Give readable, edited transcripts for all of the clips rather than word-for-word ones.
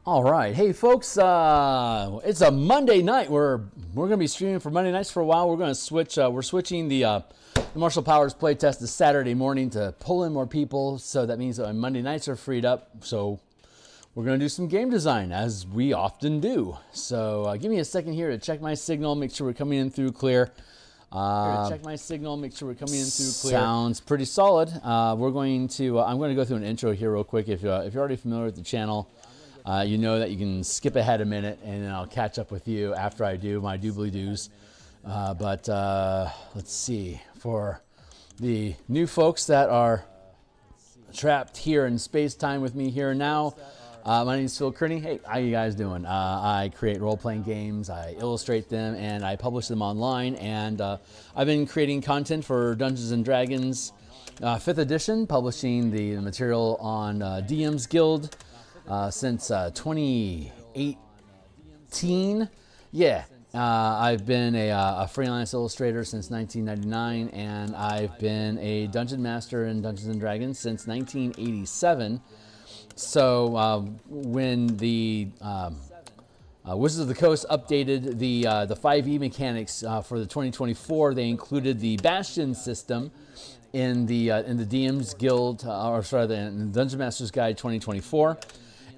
All right, hey folks, it's a Monday night. We're going to be streaming for Monday nights for a while. We're going to switch. We're switching the Martial Powers playtest to Saturday morning to pull in more people. So that means that Monday nights are freed up. So we're going to do some game design as we often do. So give me a second here to check my signal, make sure we're coming in through clear. Check my signal, make sure we're coming in through clear. Sounds pretty solid. We're going to. I'm going to go through an intro here real quick. If you're already familiar with the channel. You know that you can skip ahead a minute and then I'll catch up with you after I do my doobly doos. But let's see. For the new folks that are trapped here in space-time with me here now, my name is Phil Kearney. Hey, how you guys doing? I create role-playing games, I illustrate them, and I publish them online. And I've been creating content for Dungeons & Dragons 5th edition, publishing the material on DMsGuild. Since 2018. Yeah, I've been a freelance illustrator since 1999, and I've been a dungeon master in Dungeons & Dragons since 1987. So when the Wizards of the Coast updated the 5e mechanics for the 2024, they included the Bastion system in the DMsGuild, the Dungeon Master's Guide 2024.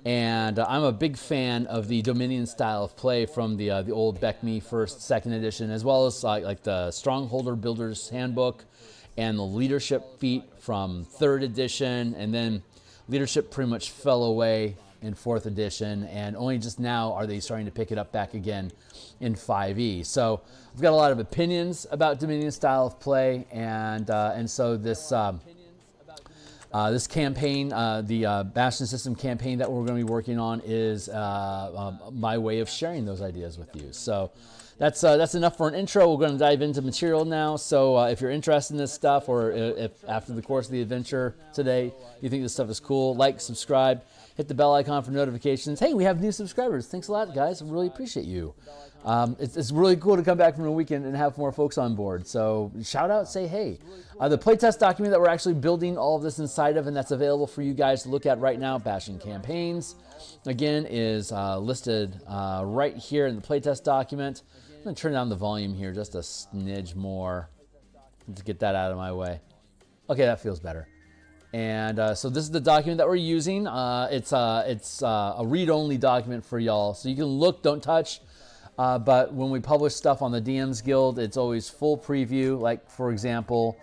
And I'm a big fan of the Dominion style of play from the old BECME 1st, 2nd edition, as well as like the Strongholder Builder's Handbook and the Leadership Feat from 3rd edition. And then Leadership pretty much fell away in 4th edition, and only just now are they starting to pick it up back again in 5e. So I've got a lot of opinions about Dominion style of play, and so this this campaign, the Bastion system campaign that we're going to be working on, is my way of sharing those ideas with you. So that's enough for an intro. We're going to dive into material now. So if you're interested in this stuff, or if after the course of the adventure today you think this stuff is cool, like, subscribe, hit the bell icon for notifications. Hey, we have new subscribers. Thanks a lot, guys. I really appreciate you. It's really cool to come back from a weekend and have more folks on board. So shout out, say hey. The playtest document that we're actually building all of this inside of, and that's available for you guys to look at right now, Bastion Campaigns, again, is listed right here in the playtest document. I'm going to turn down the volume here just a smidge more to get that out of my way. Okay, that feels better. And so this is the document that we're using. It's a read-only document for y'all, so you can look, don't touch. But when we publish stuff on the DMsGuild, it's always full preview. Like, for example,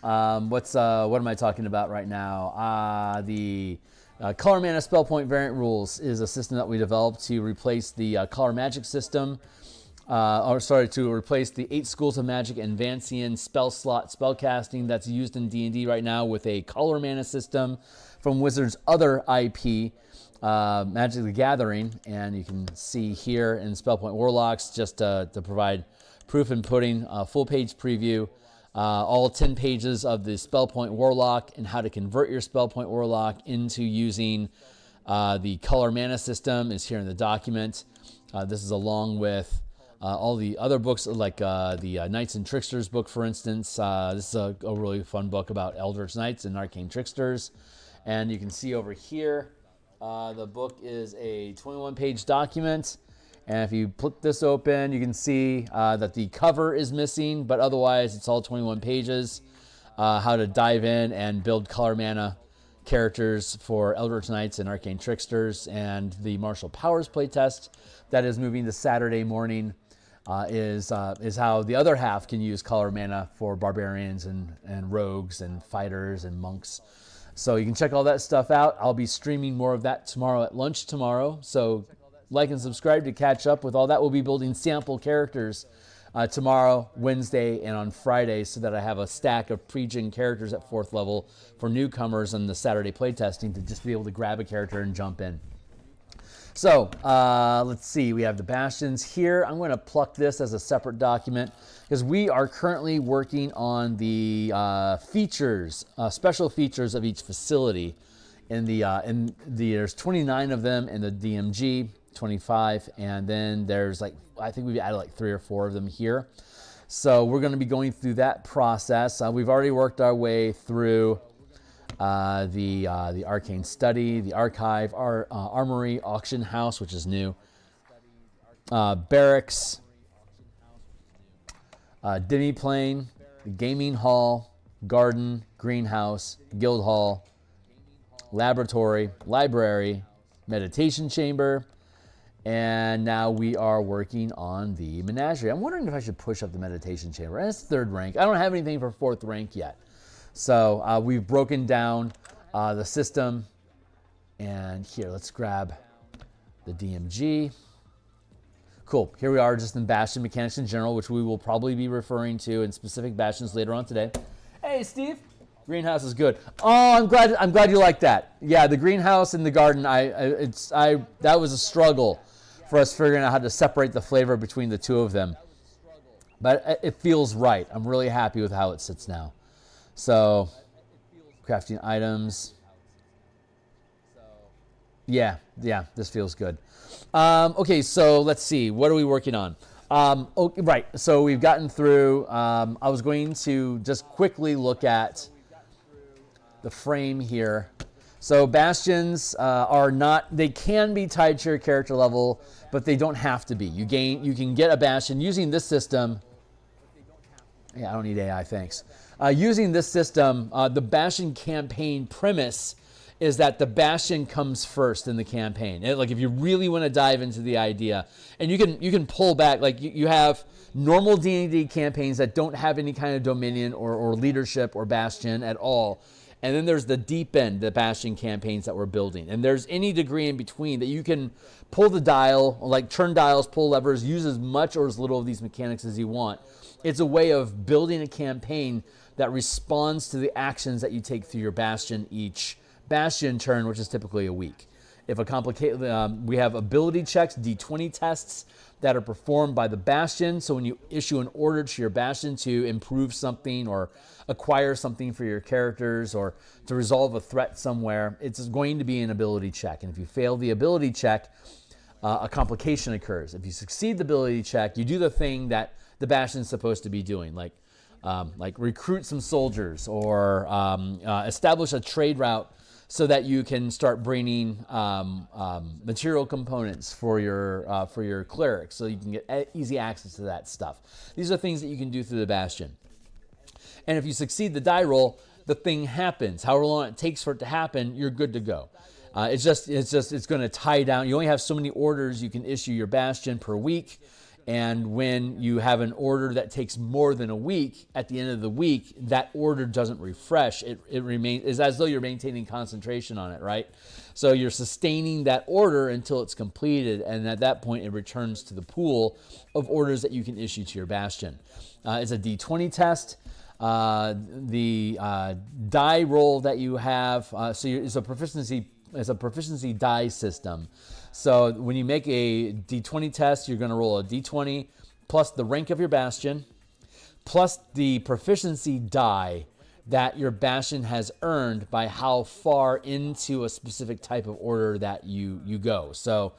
what am I talking about right now? The Color Mana Spell Point Variant Rules is a system that we developed to replace the Color Magic system. To replace the 8 schools of magic and Vancian spell slot spellcasting that's used in D&D right now with a Color Mana system from Wizards' other IP, Magic the Gathering. And you can see here in Point Warlocks, just to provide proof and pudding, full page preview, all 10 pages of the Point Warlock and how to convert your Point Warlock into using the Color Mana system is here in the document. This is along with all the other books, like the Knights and Tricksters book, for instance. This is a really fun book about Eldritch Knights and Arcane Tricksters. And you can see over here, the book is a 21-page document. And if you flip this open, you can see that the cover is missing, but otherwise it's all 21 pages. How to dive in and build Color Mana characters for Eldritch Knights and Arcane Tricksters. And the Martial Powers playtest that is moving to Saturday morning is how the other half can use Color Mana for barbarians and rogues and fighters and monks. So you can check all that stuff out. I'll be streaming more of that tomorrow at lunch tomorrow. So like and subscribe to catch up with all that. We'll be building sample characters tomorrow, Wednesday, and on Friday, so that I have a stack of pre-gen characters at 4th level for newcomers on the Saturday playtesting to just be able to grab a character and jump in. So let's see, we have the Bastions here. I'm going to pluck this as a separate document because we are currently working on the features, special features of each facility. There's 29 of them in the DMG, 25, and then there's I think we've added 3 or 4 of them here. So we're going to be going through that process. We've already worked our way through the Arcane Study, the Archive, Armory, Auction House, which is new, Barracks, Demiplane, the Gaming Hall, Garden, Greenhouse, Guild Hall, Laboratory, Library, Meditation Chamber, and now we are working on the Menagerie. I'm wondering if I should push up the Meditation Chamber. It's 3rd rank. I don't have anything for 4th rank yet. So we've broken down the system. And here, let's grab the DMG. Cool. Here we are just in Bastion mechanics in general, which we will probably be referring to in specific Bastions later on today. Hey, Steve. Greenhouse is good. Oh, I'm glad you like that. Yeah, the greenhouse and the garden. That was a struggle for us figuring out how to separate the flavor between the two of them. But it feels right. I'm really happy with how it sits now. So, crafting items. Yeah, this feels good. Okay, so let's see. What are we working on? Right, so we've gotten through. I was going to just quickly look at the frame here. So bastions are not, they can be tied to your character level, but they don't have to be. You can get a bastion using this system. Yeah, I don't need AI, thanks. Using this system, the Bastion campaign premise is that the Bastion comes first in the campaign. Like if you really want to dive into the idea, and you can pull back, like you have normal D&D campaigns that don't have any kind of dominion or leadership or Bastion at all. And then there's the deep end, the Bastion campaigns that we're building. And there's any degree in between that you can pull the dial, like turn dials, pull levers, use as much or as little of these mechanics as you want. It's a way of building a campaign that responds to the actions that you take through your Bastion each Bastion turn, which is typically a week. If a complicated, we have ability checks, D20 tests that are performed by the Bastion. So when you issue an order to your Bastion to improve something or acquire something for your characters or to resolve a threat somewhere, it's going to be an ability check. And if you fail the ability check, a complication occurs. If you succeed the ability check, you do the thing that the Bastion is supposed to be doing, like recruit some soldiers or establish a trade route so that you can start bringing material components for your clerics, so you can get easy access to that stuff. These are things that you can do through the Bastion. And if you succeed the die roll, the thing happens. However long it takes for it to happen, you're good to go. It's going to tie down. You only have so many orders you can issue your Bastion per week. And when you have an order that takes more than a week, at the end of the week, that order doesn't refresh. It remains, it's as though you're maintaining concentration on it, right? So you're sustaining that order until it's completed, and at that point, it returns to the pool of orders that you can issue to your Bastion. It's a D20 test. The die roll that you have, it's a proficiency die system. So when you make a D20 test, you're going to roll a D20 plus the rank of your Bastion, plus the proficiency die that your Bastion has earned by how far into a specific type of order that you go. So,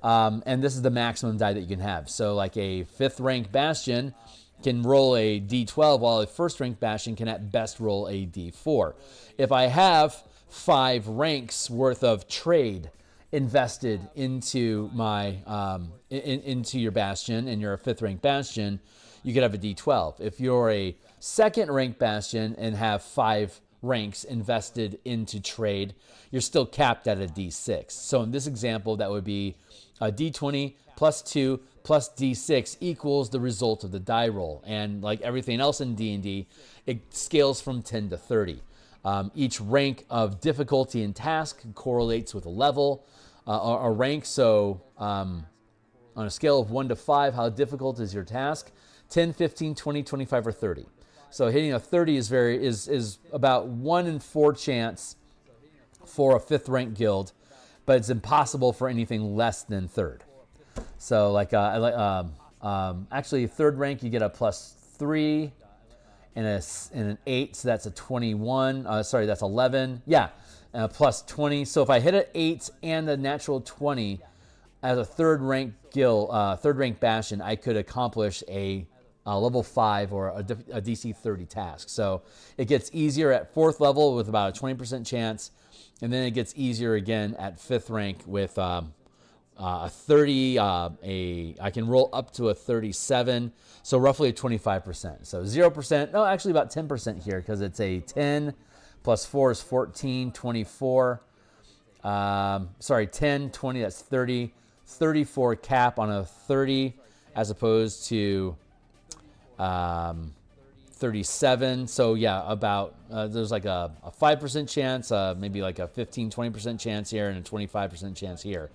and this is the maximum die that you can have. So like a 5th rank Bastion can roll a D12, while a 1st rank Bastion can at best roll a D4. If I have 5 ranks worth of trade invested into my into your Bastion, and you're a 5th rank Bastion, you could have a D12. If you're a 2nd rank Bastion and have 5 ranks invested into trade, you're still capped at a D6. So in this example, that would be a D20 plus 2 plus D6 equals the result of the die roll. And like everything else in D&D, it scales from 10 to 30. Each rank of difficulty and task correlates with a level, a rank. So on a scale of 1 to 5, how difficult is your task? 10, 15, 20, 25, or 30. So hitting a 30 is about 1 in 4 chance for a 5th rank guild, but it's impossible for anything less than 3rd. So like actually 3rd rank you get a +3 and an 8, so that's a 21. That's 11. Yeah, plus 20. So if I hit an 8 and a natural 20 as a 3rd rank guild, 3rd rank Bastion, I could accomplish a level 5 or a DC 30 task. So it gets easier at 4th level with about a 20% chance, and then it gets easier again at 5th rank with a 30. I can roll up to a 37, so roughly a 25%. So 0%, no, actually about 10% here because it's a 10 plus 4 is 14, 24. 10, 20, that's 30. 34 cap on a 30 as opposed to 37. So yeah, about there's like a 5% chance, maybe like a 15, 20% chance here and a 25% chance here.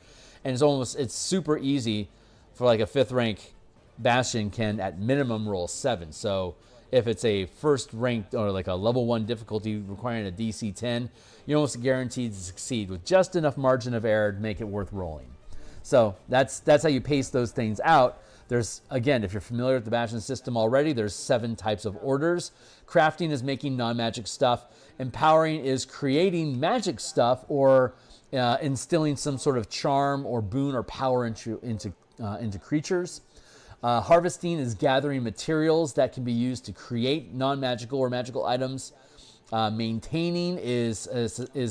And it's super easy for like a 5th rank Bastion can at minimum roll 7. So if it's a first ranked or like a level 1 difficulty requiring a DC 10, you're almost guaranteed to succeed with just enough margin of error to make it worth rolling. So that's how you pace those things out. There's, again, if you're familiar with the Bastion system already, there's 7 types of orders. Crafting is making non-magic stuff. Empowering is creating magic stuff or instilling some sort of charm or boon or power into creatures. Harvesting is gathering materials that can be used to create non-magical or magical items. Maintaining is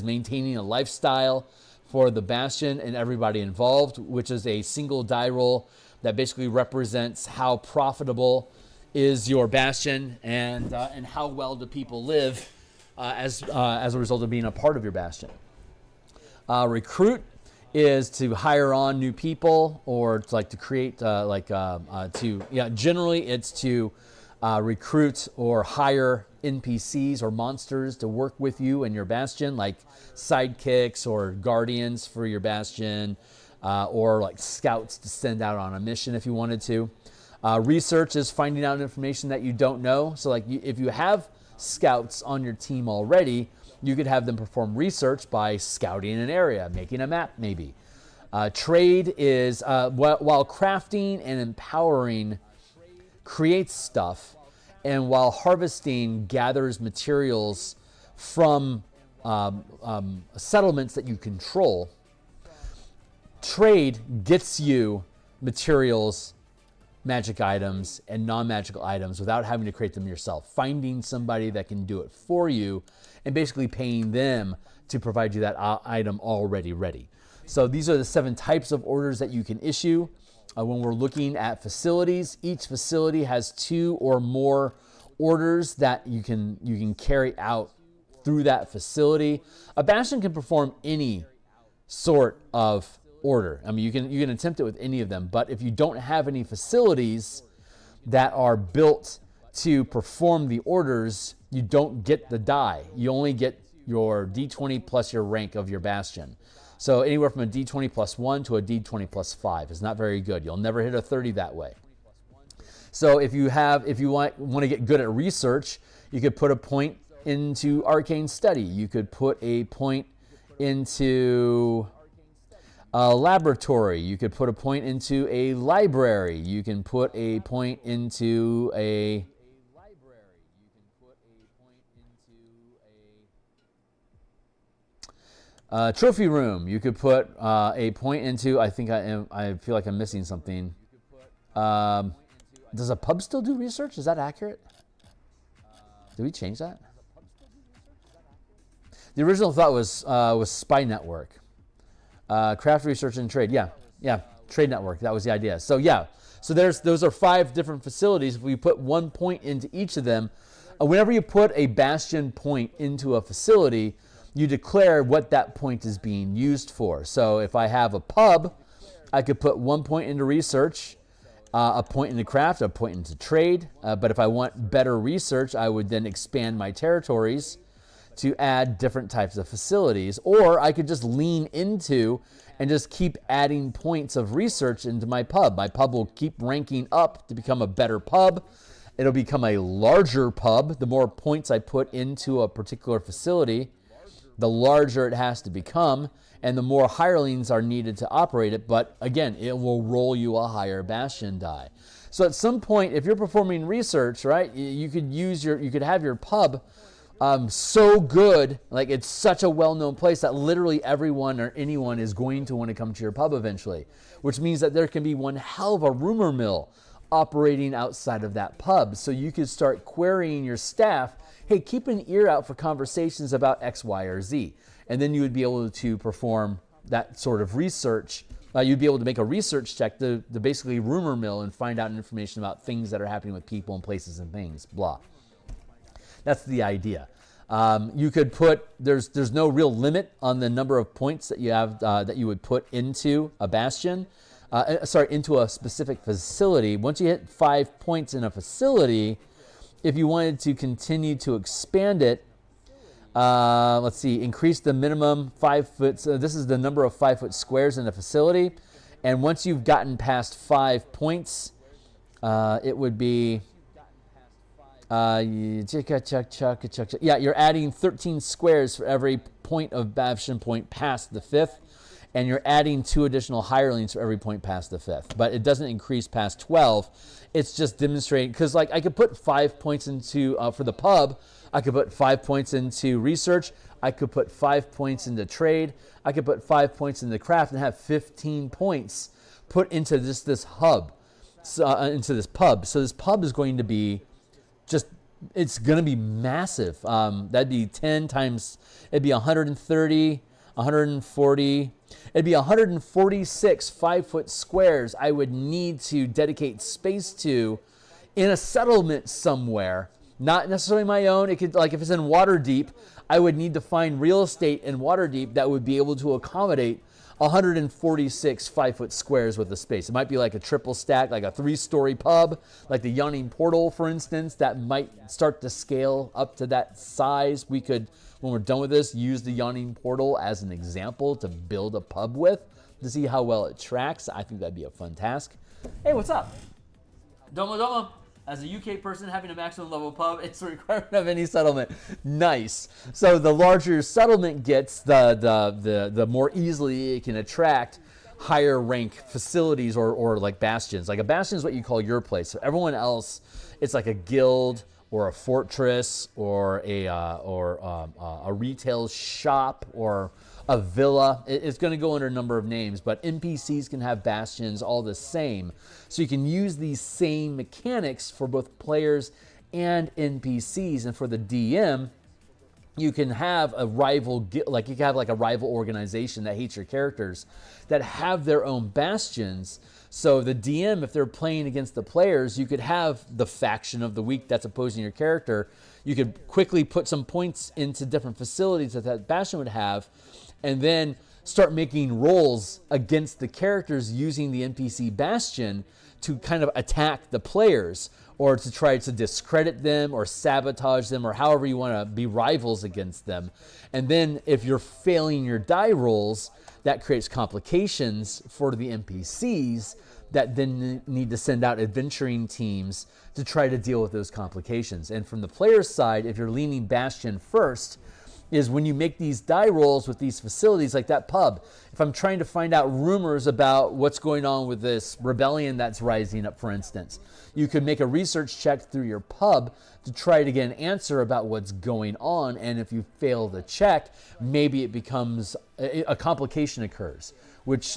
maintaining a lifestyle for the Bastion and everybody involved, which is a single die roll that basically represents how profitable is your Bastion and how well do people live as a result of being a part of your Bastion. Recruit is to hire on new people or to create generally it's to recruit or hire NPCs or monsters to work with you and your Bastion, like sidekicks or guardians for your Bastion, or like scouts to send out on a mission if you wanted to. Research is finding out information that you don't know. So like if you have scouts on your team already, you could have them perform research by scouting an area, making a map maybe. Trade is, while crafting and empowering creates stuff, and while harvesting gathers materials from settlements that you control, trade gets you materials, magic items, and non-magical items without having to create them yourself. Finding somebody that can do it for you and basically paying them to provide you that item already ready. So these are the 7 types of orders that you can issue. When we're looking at facilities, each facility has 2 or more orders that you can carry out through that facility. A Bastion can perform any sort of order. I mean, you can attempt it with any of them, but if you don't have any facilities that are built to perform the orders, you don't get the die. You only get your D20 plus your rank of your Bastion. So anywhere from a D20 plus 1 to a D20 plus 5 is not very good. You'll never hit a 30 that way. So if you want to get good at research, you could put a point into arcane study. You could put a point into a laboratory. You could put a point into a library. You can put a point into a trophy room. You could put a point into, I feel like I'm missing something. Does a pub still do research? Is that accurate? Did we change that? The original thought was Spy Network. Craft, research, and trade. Yeah, trade network. That was the idea. So those are 5 different facilities. If we put 1 point into each of them, whenever you put a Bastion point into a facility, you declare what that point is being used for. So if I have a pub, I could put 1 point into research, a point into craft, a point into trade. But if I want better research, I would then expand my territories to add different types of facilities. Or I could just lean into and just keep adding points of research into my pub. My pub will keep ranking up to become a better pub. It'll become a larger pub. The more points I put into a particular facility, the larger it has to become, and the more hirelings are needed to operate it. But again, it will roll you a higher Bastion die. So at some point, if you're performing research, right, you could have your pub so good, like it's such a well-known place that literally everyone or anyone is going to want to come to your pub eventually, which means that there can be one hell of a rumor mill operating outside of that pub. So you could start querying your staff, hey, keep an ear out for conversations about X, Y, or Z. And then you would be able to perform that sort of research. You'd be able to make a research check to basically rumor mill and find out information about things that are happening with people and places and things, blah. That's the idea. You could put, there's no real limit on the number of points that you have, that you would put into a bastion, into a specific facility. Once you hit 5 points in a facility, if you wanted to continue to expand it, let's see, increase the minimum 5 foot. So this is the number of 5 foot squares in a facility. And once you've gotten past 5 points, it would be, yeah, you're adding 13 squares for every point of Bastion point past the 5th. And you're adding 2 additional hirelings for every point past the 5th. But it doesn't increase past 12. It's just demonstrating, because like I could put 5 points into, for the pub, I could put 5 points into research, I could put 5 points into trade, I could put 5 points into craft and have 15 points put into this hub, into this pub. So this pub is going to be just, it's going to be massive. That'd be 10 times, it'd be 130, 140, it'd be 146 5-foot squares I would need to dedicate space to in a settlement somewhere. Not necessarily my own. It could, like if it's in Waterdeep, I would need to find real estate in Waterdeep that would be able to accommodate 146 5-foot squares worth of space. It might be like a triple stack, like a 3-story pub, like the Yawning Portal, for instance, that might start to scale up to that size. We could, when we're done with this, use the Yawning Portal as an example to build a pub with, to see how well it tracks. I think that'd be a fun task. Hey, what's up? Domo domo. As a UK person, having a maximum level pub, it's a requirement of any settlement. Nice. So the larger your settlement gets, the more easily it can attract higher rank facilities or like bastions. Like a bastion is what you call your place. So everyone else, it's like a guild or a fortress or a retail shop or a villa. It's going to go under a number of names, but NPCs can have bastions all the same. So you can use these same mechanics for both players and NPCs. And for the DM, you can have a rival, like you can have like a rival organization that hates your characters that have their own bastions. So the DM, if they're playing against the players, you could have the faction of the week that's opposing your character. You could quickly put some points into different facilities that bastion would have, and then start making rolls against the characters using the NPC bastion to kind of attack the players, or to try to discredit them or sabotage them, or however you want to be rivals against them. And then if you're failing your die rolls, that creates complications for the NPCs that then need to send out adventuring teams to try to deal with those complications. And from the player's side, if you're leaning Bastion first, is when you make these die rolls with these facilities like that pub. If I'm trying to find out rumors about what's going on with this rebellion that's rising up, for instance, you could make a research check through your pub to try to get an answer about what's going on. And if you fail the check, maybe it becomes a complication occurs,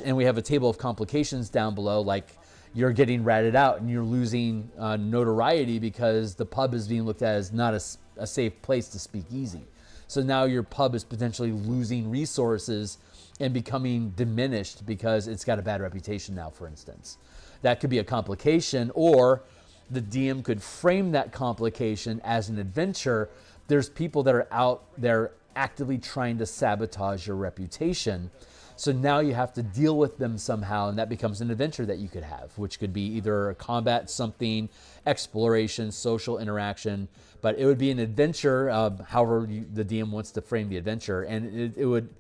and we have a table of complications down below, like you're getting ratted out and you're losing notoriety because the pub is being looked at as not a safe place to speak easy. So now your pub is potentially losing resources and becoming diminished because it's got a bad reputation now, for instance. That could be a complication, or the DM could frame that complication as an adventure. There's people that are out there actively trying to sabotage your reputation. So now you have to deal with them somehow, and that becomes an adventure that you could have, which could be either a combat something, exploration, social interaction, but it would be an adventure, however the DM wants to frame the adventure. And it would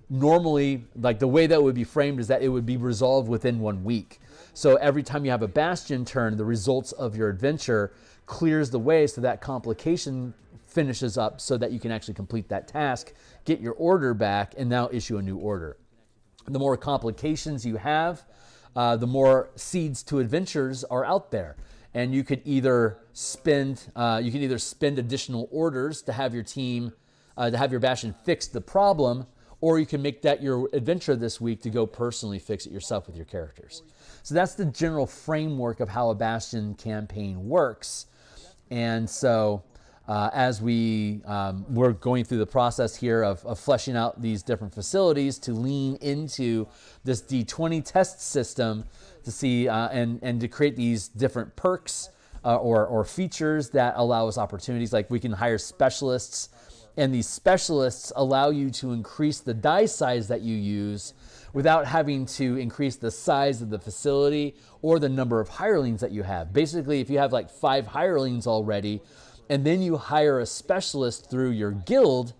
normally, like the way that would be framed is that it would be resolved within 1 week. So every time you have a Bastion turn, the results of your adventure clears the way so that complication finishes up so that you can actually complete that task, get your order back, and now issue a new order. The more complications you have, the more seeds to adventures are out there. And you could either spend additional orders to have your team, to have your Bastion fix the problem, or you can make that your adventure this week to go personally fix it yourself with your characters. So that's the general framework of how a Bastion campaign works. And so as we're going through the process here of fleshing out these different facilities to lean into this D20 test system to see and to create these different perks or features that allow us opportunities. Like we can hire specialists, and these specialists allow you to increase the die size that you use without having to increase the size of the facility or the number of hirelings that you have. Basically, if you have like 5 hirelings already, and then you hire a specialist through your guild,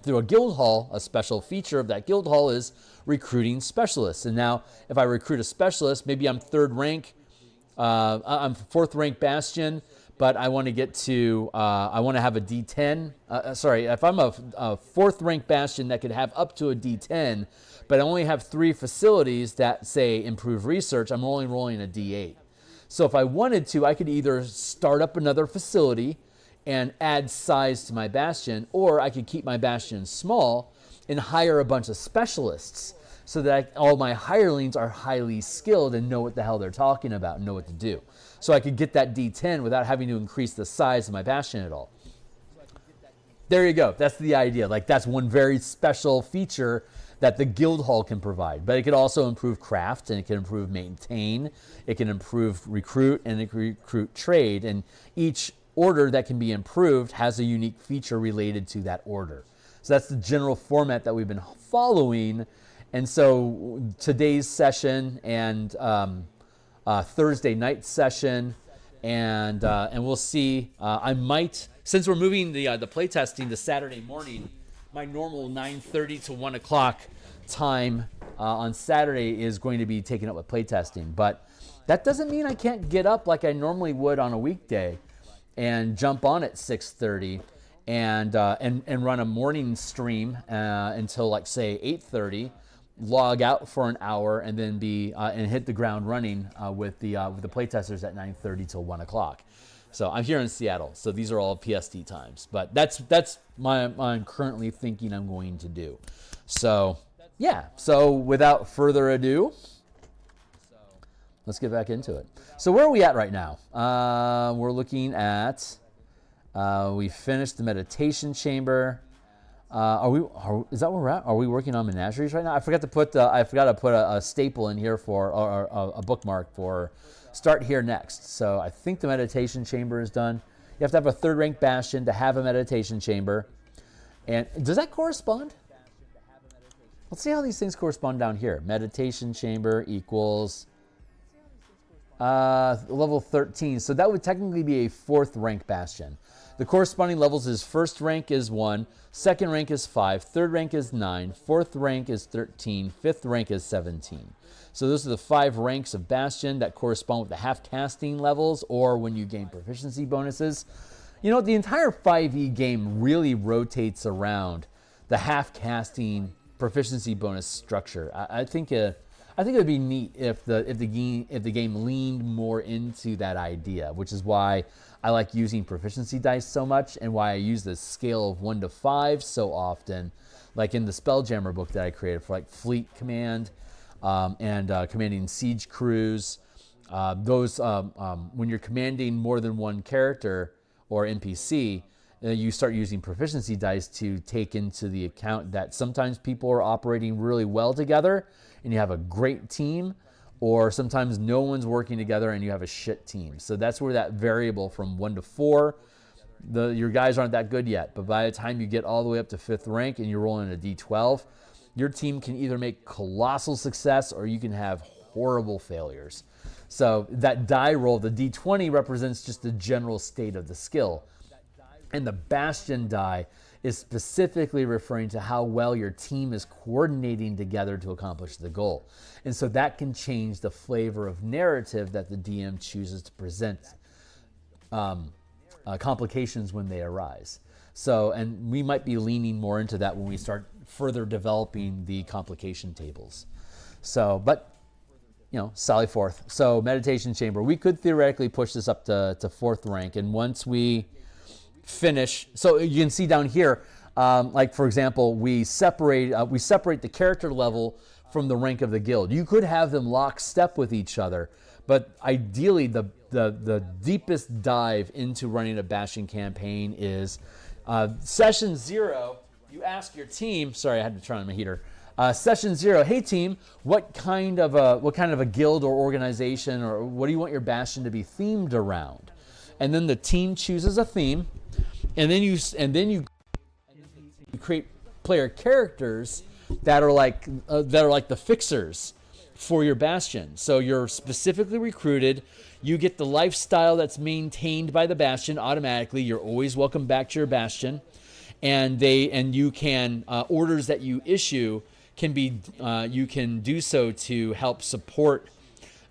through a guild hall, a special feature of that guild hall is recruiting specialists. And now if I recruit a specialist, maybe I'm 3rd rank, I'm 4th rank Bastion, but I want to get to, I want to have a D10. If I'm a 4th rank Bastion that could have up to a D10, but I only have 3 facilities that say improve research, I'm only rolling a D8. So if I wanted to, I could either start up another facility and add size to my Bastion, or I could keep my Bastion small and hire a bunch of specialists so that all my hirelings are highly skilled and know what the hell they're talking about and know what to do. So I could get that D10 without having to increase the size of my Bastion at all. There you go. That's the idea. Like that's one very special feature that the guild hall can provide. But it could also improve craft, and it can improve maintain, it can improve recruit, and it can recruit trade. And each order that can be improved has a unique feature related to that order. So that's the general format that we've been following. And so today's session and Thursday night session, and we'll see. I might, since we're moving the playtesting to Saturday morning, my normal 9:30 to 1 o'clock time on Saturday is going to be taken up with playtesting. But that doesn't mean I can't get up like I normally would on a weekday and jump on at 6:30 and run a morning stream until like say 8:30. Log out for an hour and then be and hit the ground running with the playtesters at 9:30 till 1 o'clock. So I'm here in Seattle, so these are all PST times. But that's I'm currently thinking I'm going to do. So yeah. So without further ado, let's get back into it. So where are we at right now? We're looking at we finished the meditation chamber. Is that where we're at? Are we working on menageries right now? I forgot to put a staple in here for or a bookmark for start here next. So I think the meditation chamber is done. You have to have a 3rd rank Bastion to have a meditation chamber. And does that correspond? Let's see how these things correspond down here. Meditation chamber equals level 13. So that would technically be a 4th rank Bastion. The corresponding levels is 1st rank is 1, 2nd rank is 5, 3rd rank is 9, 4th rank is 13, 5th rank is 17. So those are the 5 ranks of Bastion that correspond with the half-casting levels or when you gain proficiency bonuses. You know, the entire 5e game really rotates around the half-casting proficiency bonus structure. I think it would be neat if the game leaned more into that idea, which is why I like using proficiency dice so much and why I use the scale of 1 to 5 so often, like in the Spelljammer book that I created for like fleet command and commanding siege crews. When you're commanding more than one character or NPC, you start using proficiency dice to take into the account that sometimes people are operating really well together and you have a great team, or sometimes no one's working together and you have a shit team. So that's where that variable from 1 to 4, your guys aren't that good yet, but by the time you get all the way up to 5th rank and you're rolling a D12, your team can either make colossal success or you can have horrible failures. So that die roll, the D20, represents just the general state of the skill. And the Bastion die is specifically referring to how well your team is coordinating together to accomplish the goal. And so that can change the flavor of narrative that the DM chooses to present complications when they arise. So, and we might be leaning more into that when we start further developing the complication tables. So, but, you know, sally forth. So meditation chamber, we could theoretically push this up to 4th rank. And once we finish, so you can see down here, like for example, we separate the character level from the rank of the guild. You could have them lockstep with each other, but ideally the deepest dive into running a Bastion campaign is session 0. You ask your team. Sorry, I had to turn on my heater. Session 0. Hey team, what kind of a guild or organization, or what do you want your Bastion to be themed around? And then the team chooses a theme, and then you create player characters that are like the fixers for your Bastion. So you're specifically recruited. You get the lifestyle that's maintained by the Bastion automatically. You're always welcome back to your Bastion, and you can orders that you issue can be you can do so to help support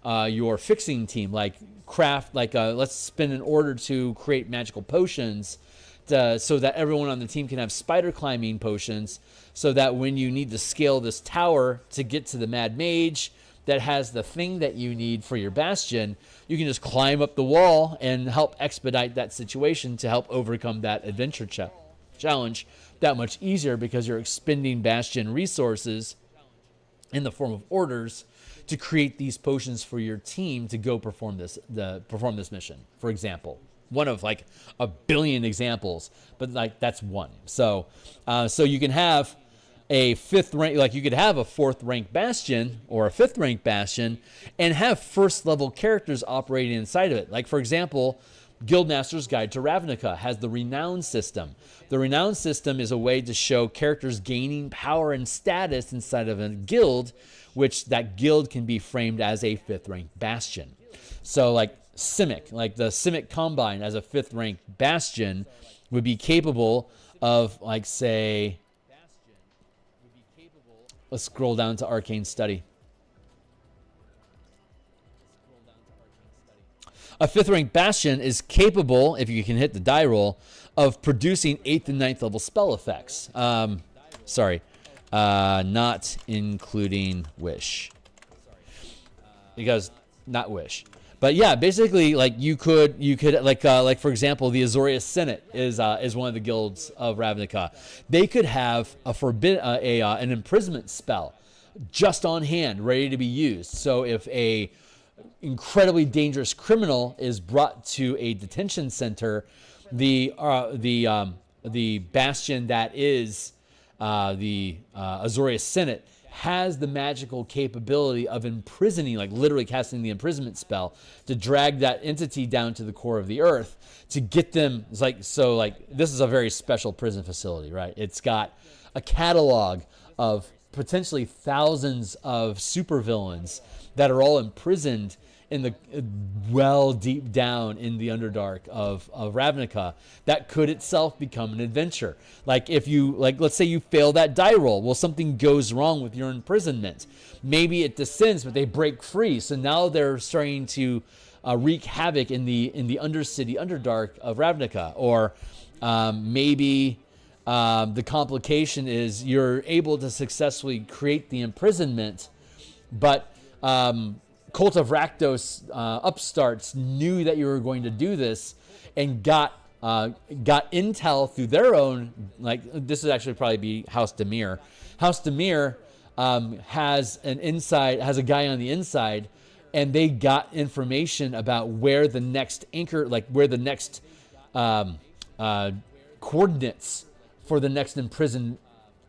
your fixing team, like craft, let's spin an order to create magical potions, so that everyone on the team can have spider climbing potions, so that when you need to scale this tower to get to the Mad Mage that has the thing that you need for your Bastion, you can just climb up the wall and help expedite that situation to help overcome that adventure challenge that much easier, because you're expending Bastion resources in the form of orders to create these potions for your team to go perform this mission, for example. One of like a billion examples, but like that's one. So you can have a 5th rank, like you could have a 4th rank Bastion or a 5th rank Bastion and have 1st level characters operating inside of it. Like for example, Guildmaster's Guide to Ravnica has the Renown system. The Renown system is a way to show characters gaining power and status inside of a guild, which that guild can be framed as a 5th rank Bastion. So like Simic, like the Simic Combine as a 5th rank Bastion would be capable of, like, say, let's scroll down to Arcane Study. A 5th rank Bastion is capable, if you can hit the die roll, of producing 8th and 9th level spell effects. Not including Wish. Because, not Wish. But yeah, basically, like you could like for example, the Azorius Senate is one of the guilds of Ravnica. They could have an imprisonment spell just on hand, ready to be used. So if a incredibly dangerous criminal is brought to a detention center, the Bastion that is the Azorius Senate has the magical capability of imprisoning, like literally casting the imprisonment spell to drag that entity down to the core of the earth to get them. It's like, so like this is a very special prison facility, right? It's got a catalog of potentially thousands of supervillains that are all imprisoned in the deep down in the Underdark of Ravnica that could itself become an adventure. Like if you, like, let's say you fail that die roll, well, something goes wrong with your imprisonment. Maybe it descends, but they break free. So now they're starting to wreak havoc in the Undercity, Underdark of Ravnica. Or maybe the complication is you're able to successfully create the imprisonment, but Cult of Rakdos upstarts knew that you were going to do this and got intel through their own, like, this would actually probably be House Demir. House Demir has a guy on the inside, and they got information about where the next anchor, like where the next coordinates for the next imprisoned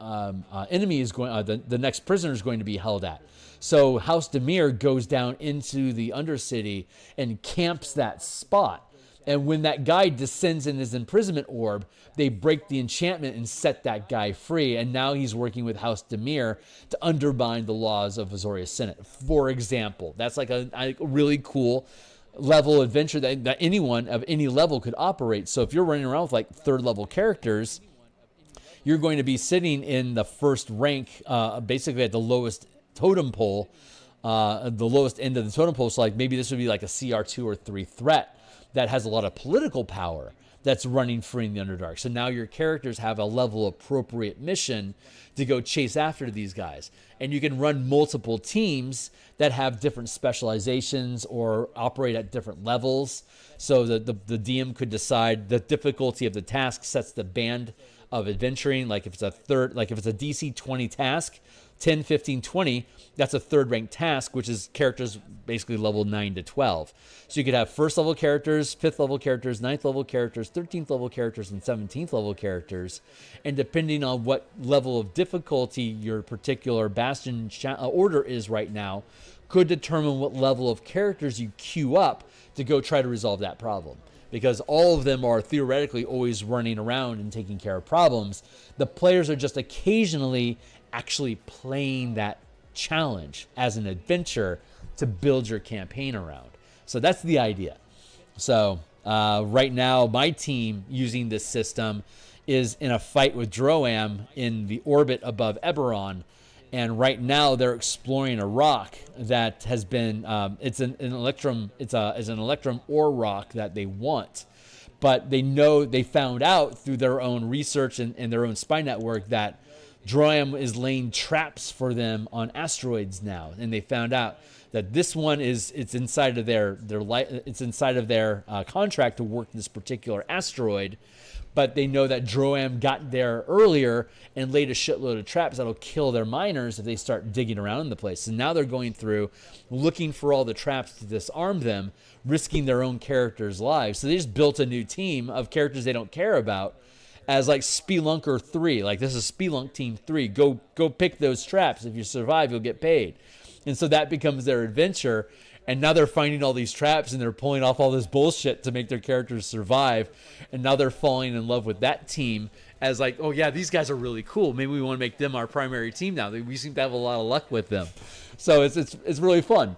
enemy is going, the next prisoner is going to be held at. So House Demir goes down into the Undercity and camps that spot. And when that guy descends in his imprisonment orb, they break the enchantment and set that guy free. And now he's working with House Demir to undermine the laws of Azorius Senate, for example. That's like a really cool level adventure that anyone of any level could operate. So if you're running around with like 3rd level characters, you're going to be sitting in the 1st rank, basically at the lowest totem pole, the lowest end of the totem pole. So like maybe this would be like a CR2 or 3 threat that has a lot of political power that's running free in the Underdark. So now your characters have a level appropriate mission to go chase after these guys. And you can run multiple teams that have different specializations or operate at different levels. So the DM could decide the difficulty of the task, sets the band of adventuring. Like if it's a DC 20 task, 10, 15, 20, that's a third rank task, which is characters basically level 9 to 12. So you could have first level characters, 5th level characters, 9th level characters, 13th level characters, and 17th level characters. And depending on what level of difficulty your particular Bastion order is right now, could determine what level of characters you queue up to go try to resolve that problem. Because all of them are theoretically always running around and taking care of problems. The players are just occasionally actually playing that challenge as an adventure to build your campaign around. So that's the idea. So right now, my team using this system is in a fight with Droam in the orbit above Eberron. And right now they're exploring a rock that has been, it's an Electrum, it's an Electrum ore rock that they want. But they found out through their own research and their own spy network that Droam is laying traps for them on asteroids now. And they found out that this one it's inside of their contract to work this particular asteroid. But they know that Droam got there earlier and laid a shitload of traps that'll kill their miners if they start digging around in the place. So now they're going through looking for all the traps to disarm them, risking their own characters' lives. So they just built a new team of characters they don't care about as like Spelunker 3. Like, this is Spelunk Team 3. Go pick those traps. If you survive, you'll get paid. And so that becomes their adventure. And now they're finding all these traps and they're pulling off all this bullshit to make their characters survive. And now they're falling in love with that team as like, oh yeah, these guys are really cool. Maybe we want to make them our primary team now. We seem to have a lot of luck with them. So it's really fun.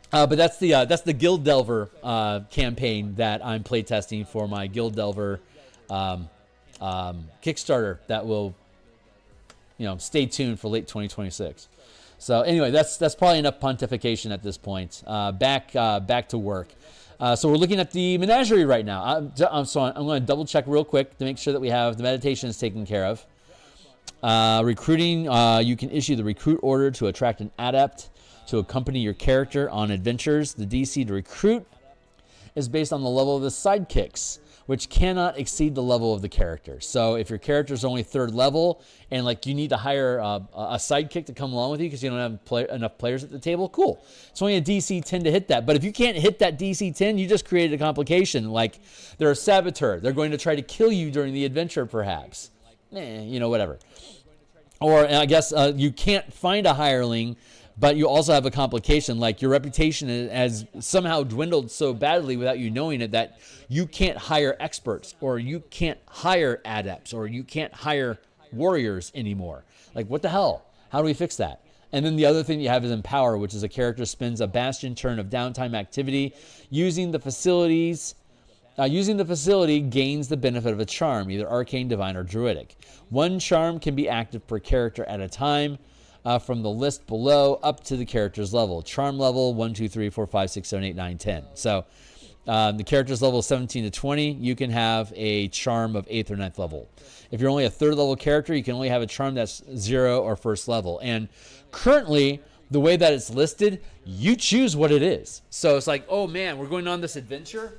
But that's the Guild Delver campaign that I'm playtesting for my Guild Delver Kickstarter that will, stay tuned for late 2026. So anyway, that's probably enough pontification at this point. Back to work. So we're looking at the menagerie right now. I'm going to double check real quick to make sure that we have the meditations taken care of. Recruiting, you can issue the recruit order to attract an adept to accompany your character on adventures. The DC to recruit is based on the level of the sidekicks, which cannot exceed the level of the character. So if your character is only 3rd level and like you need to hire a sidekick to come along with you because you don't have enough players at the table, cool. It's only a DC 10 to hit that. But if you can't hit that DC 10, you just created a complication. Like they're a saboteur. They're going to try to kill you during the adventure perhaps. Whatever. Or I guess you can't find a hireling, but you also have a complication, like your reputation has somehow dwindled so badly without you knowing it that you can't hire experts, or you can't hire adepts, or you can't hire warriors anymore. Like, what the hell? How do we fix that? And then the other thing you have is Empower, which is a character spends a Bastion turn of downtime activity using the facility gains the benefit of a charm, either arcane, divine, or druidic. One charm can be active per character at a time. From the list below up to the character's level. Charm level 1, 2, 3, 4, 5, 6, 7, 8, 9, 10. So the character's level 17 to 20, you can have a charm of 8th or 9th level. If you're only a 3rd level character, you can only have a charm that's 0 or 1st level. And currently, the way that it's listed, you choose what it is. So it's like, oh man, we're going on this adventure.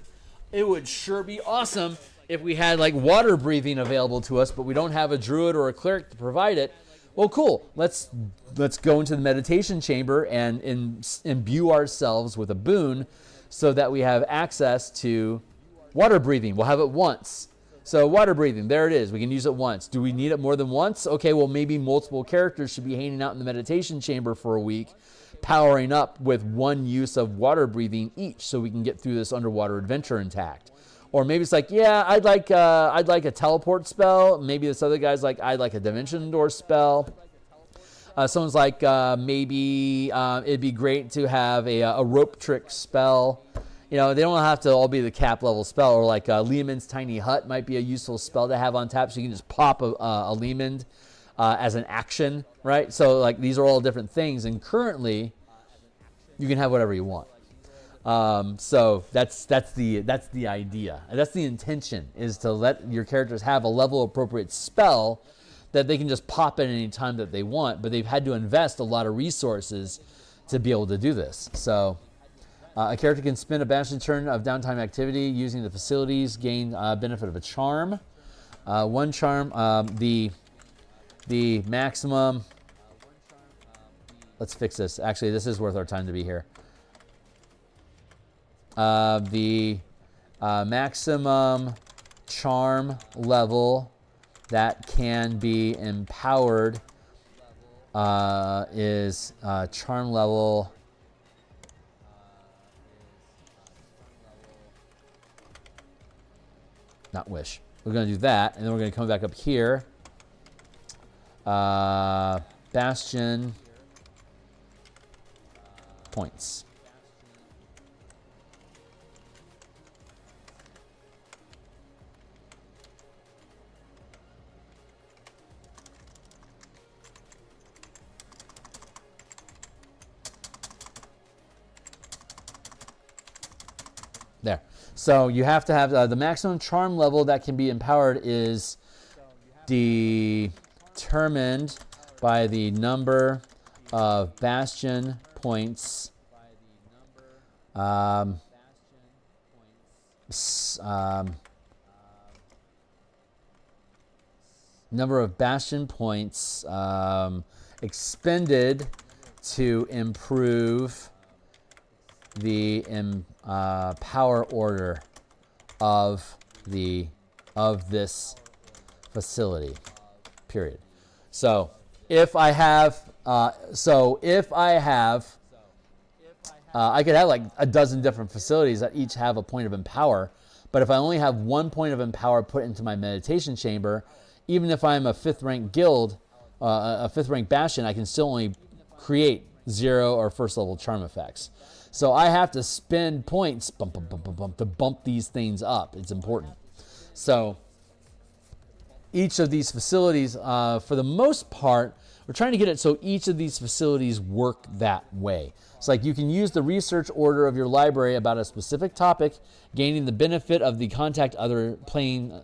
It would sure be awesome if we had like water breathing available to us, but we don't have a druid or a cleric to provide it. Well, cool. Let's go into the meditation chamber and imbue ourselves with a boon so that we have access to water breathing. We'll have it once. So water breathing, there it is. We can use it once. Do we need it more than once? Okay, well, maybe multiple characters should be hanging out in the meditation chamber for a week, powering up with one use of water breathing each so we can get through this underwater adventure intact. Or maybe it's like, yeah, I'd like a teleport spell. Maybe this other guy's like, I'd like a dimension door spell. Someone's like, maybe it'd be great to have a rope trick spell. They don't have to all be the cap level spell. Or like Lehman's Tiny Hut might be a useful spell to have on tap, so you can just pop a Lehman as an action, right? So like these are all different things, and currently you can have whatever you want. So that's the idea. And that's the intention, is to let your characters have a level appropriate spell that they can just pop at any time that they want, but they've had to invest a lot of resources to be able to do this. So a character can spend a Bastion turn of downtime activity using the facilities, gain benefit of a charm. 1 charm. The maximum. Let's fix this. Actually, this is worth our time to be here. The maximum charm level that can be empowered is charm level. Not wish. We're going to do that, and then we're going to come back up here. Bastion points. There. So you have to have the maximum charm level that can be empowered is determined by the number of bastion points number of bastion points expended to improve the power order of this facility. Period. So if I have, I could have like a dozen different facilities that each have a point of empower. But if I only have 1 point of empower put into my meditation chamber, even if I'm a 5th rank guild, a 5th rank bastion, I can still only create 0 or 1st level charm effects. So I have to spend points to bump these things up. It's important. So each of these facilities, for the most part, we're trying to get it so each of these facilities work that way. It's like you can use the research order of your library about a specific topic, gaining the benefit of the contact other plane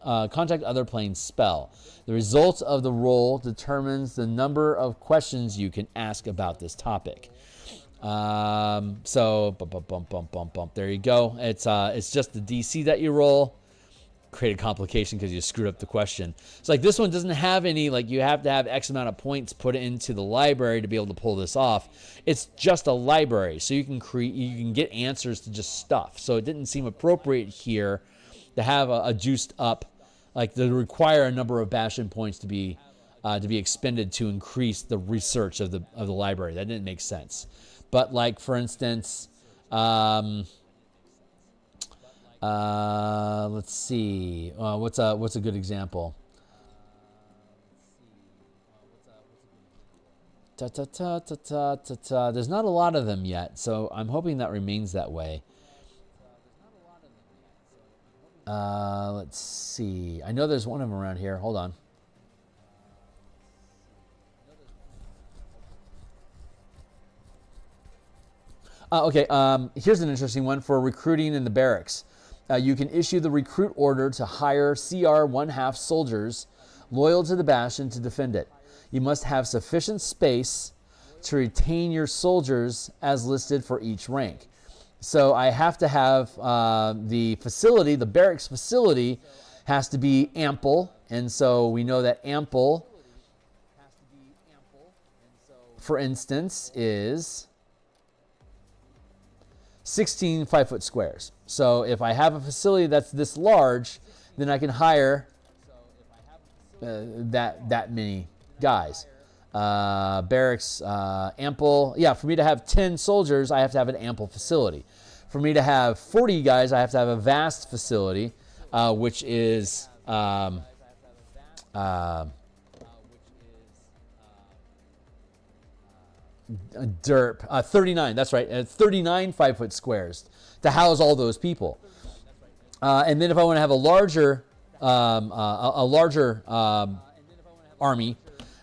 spell. The results of the roll determines the number of questions you can ask about this topic. So there you go. It's just the DC that you roll. Create a complication because you screwed up the question. It's like this one doesn't have any, like you have to have X amount of points put into the library to be able to pull this off. It's just a library, so you can get answers to just stuff. So it didn't seem appropriate here to have a juiced up, like to require a number of bastion points to be expended to increase the research of the library. That didn't make sense. But like for instance, let's see. What's a good example? There's not a lot of them yet, so I'm hoping that remains that way. Let's see. I know there's one of them around here. Hold on. Okay. Here's an interesting one for recruiting in the barracks. You can issue the recruit order to hire CR 1/2 soldiers loyal to the Bastion to defend it. You must have sufficient space to retain your soldiers as listed for each rank. So I have to have the facility, the barracks facility, has to be ample. And so we know that ample, for instance, is 16 5-foot squares. So if I have a facility that's this large, then I can hire that many guys. Barracks, ample. Yeah, for me to have 10 soldiers, I have to have an ample facility. For me to have 40 guys, I have to have a vast facility, which is derp. 39, that's right. 39 5-foot squares to house all those people. And then if I want to have a larger army,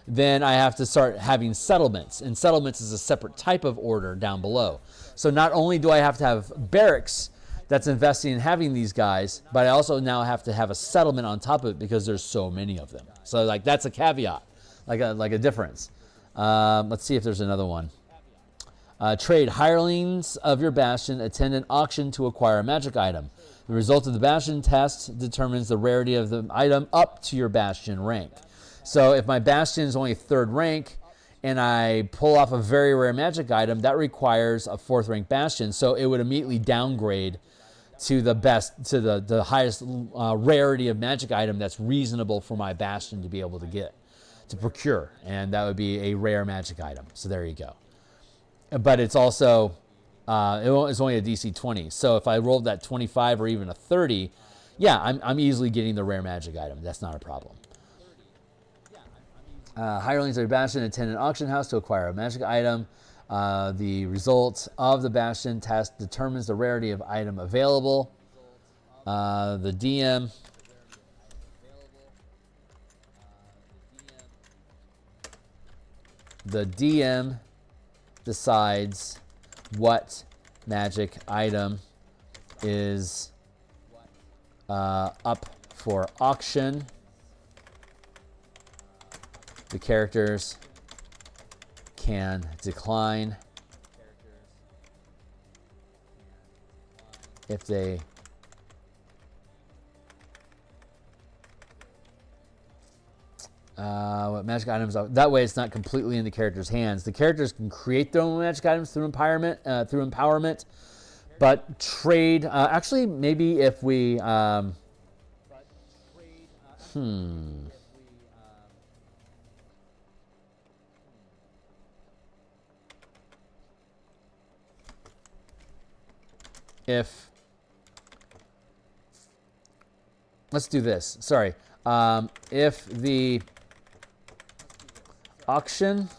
then I have to start having settlements. And settlements is a separate type of order down below. So not only do I have to have barracks that's investing in having these guys, but I also now have to have a settlement on top of it because there's so many of them. So like that's a caveat, like a difference. Let's see if there's another one. Trade hirelings of your Bastion. Attend an auction to acquire a magic item. The result of the Bastion test determines the rarity of the item up to your Bastion rank. So if my Bastion is only 3rd rank and I pull off a very rare magic item, that requires a 4th rank Bastion. So it would immediately downgrade to the best, to the highest rarity of magic item that's reasonable for my Bastion to be able to get, to procure. And that would be a rare magic item. So there you go. But it's also, it's only a DC 20. So if I rolled that 25 or even a 30, yeah, I'm easily getting the rare magic item. That's not a problem. Hirelings of your Bastion. Attend an auction house to acquire a magic item. The result of the Bastion test determines the rarity of item available. The DM decides what magic item is up for auction. The characters can decline if they what magic items are. That way it's not completely in the character's hands. The characters can create their own magic items through empowerment, but trade actually maybe if we let's do this. Sorry. If the auction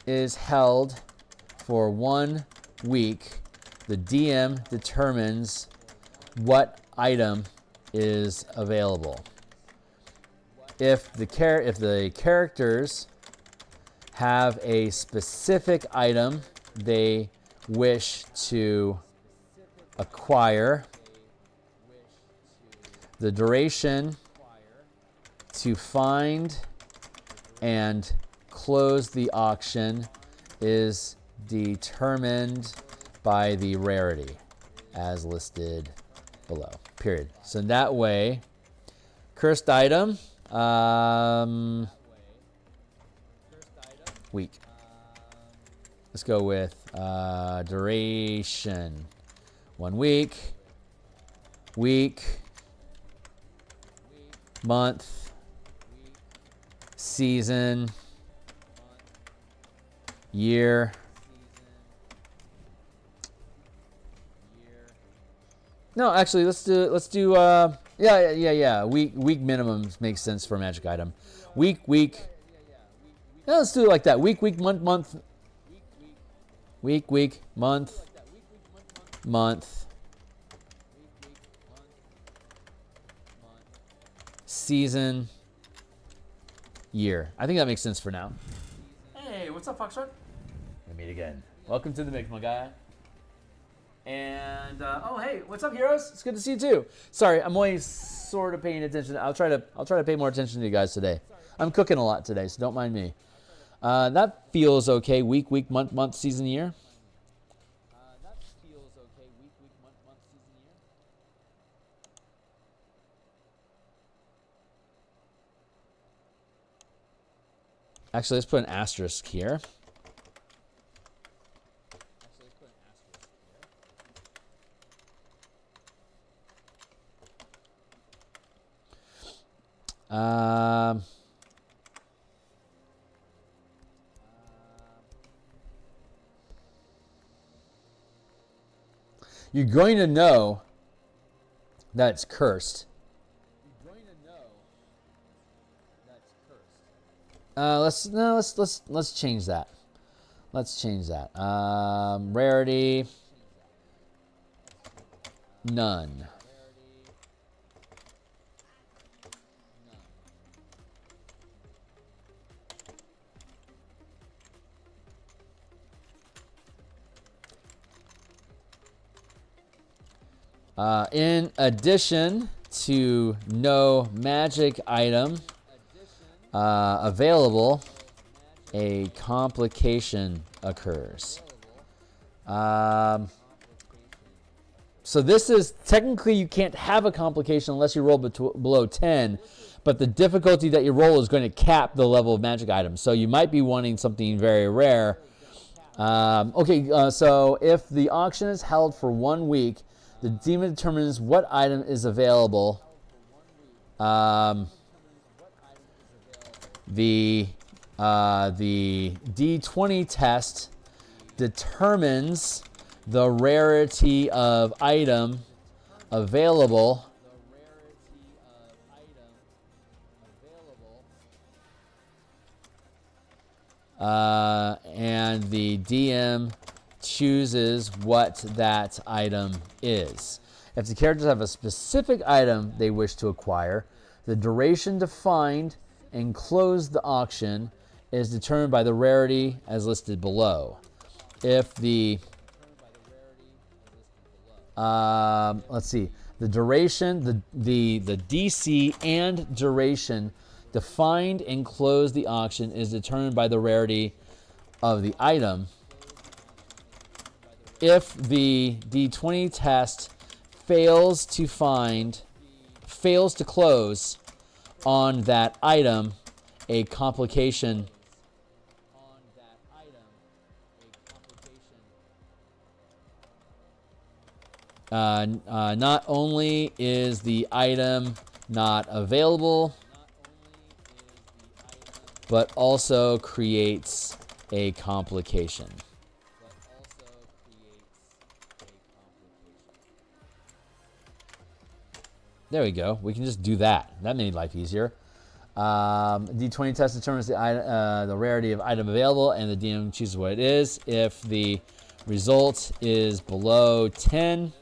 is held for 1 week, the DM determines what item is available. If the characters have a specific item they wish to acquire, the duration to find and close the auction is determined by the rarity as listed below. Period. So that way, cursed item, week. Let's go with duration. 1 week, month, season, year. No, actually, let's do yeah. Week minimums makes sense for a magic item. Week. Yeah, let's do it like that. Week, month. Week, month. Season, year. I think that makes sense for now. Hey, what's up, Foxtrot? We meet again. Welcome to the mix, my guy. And oh, hey, what's up, heroes? It's good to see you too. Sorry, I'm always sort of paying attention. I'll try to pay more attention to you guys today. I'm cooking a lot today, so don't mind me. That feels okay. Week, month, season, year. Actually, let's put an asterisk here. You're going to know that it's cursed. Let's change that. Let's change that. Rarity, none. In addition to no magic item available, a complication occurs. So this is, technically you can't have a complication unless you roll below 10, but the difficulty that you roll is going to cap the level of magic items. So you might be wanting something very rare. So if the auction is held for 1 week, the demon determines what item is available. The D20 test determines the rarity of item available. And the DM chooses what that item is. If the characters have a specific item they wish to acquire, the duration to find and close the auction is determined by the rarity as listed below. If the the duration, the DC and duration to find and close the auction is determined by the rarity of the item. If the D20 test fails to close on that item, a complication not only is the item not available, but also creates a complication. There we go. We can just do that. That made life easier. D20 test determines the rarity of item available, and the DM chooses what it is. If the result is below 10,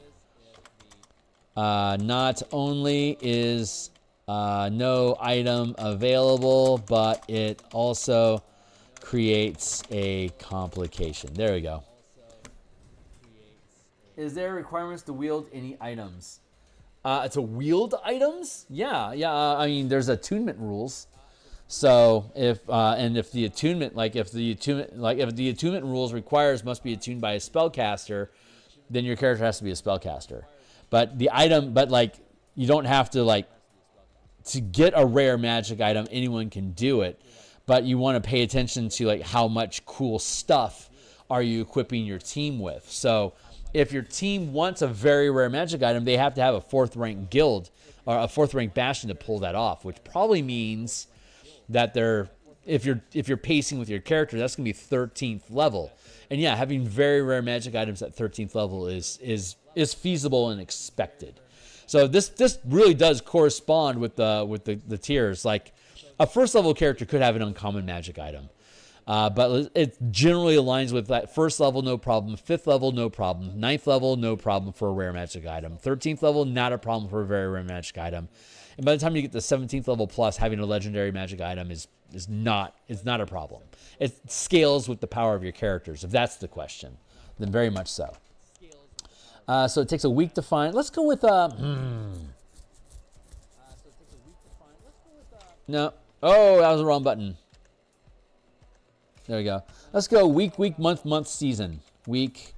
not only is no item available, but it also creates a complication. There we go. Is there requirements to wield any items? To wield items? Yeah. I mean, there's attunement rules. So if the attunement rules requires must be attuned by a spellcaster, then your character has to be a spellcaster. But you don't have to to get a rare magic item. Anyone can do it, but you want to pay attention to how much cool stuff are you equipping your team with. So if your team wants a very rare magic item, they have to have a 4th rank guild or a 4th rank bastion to pull that off, which probably means that if you're pacing with your character, that's going to be 13th level. And yeah, having very rare magic items at 13th level is feasible and expected. So this really does correspond with the tiers. Like a 1st level character could have an uncommon magic item. But it generally aligns with that 1st level, no problem. 5th level, no problem. 9th level, no problem for a rare magic item. 13th level, not a problem for a very rare magic item. And by the time you get to 17th level plus, having a legendary magic item is not a problem. It scales with the power of your characters. If that's the question, then very much so. So it takes a week to find. Let's go with No. Oh, that was the wrong button. There we go. Let's go week, month, season. Week.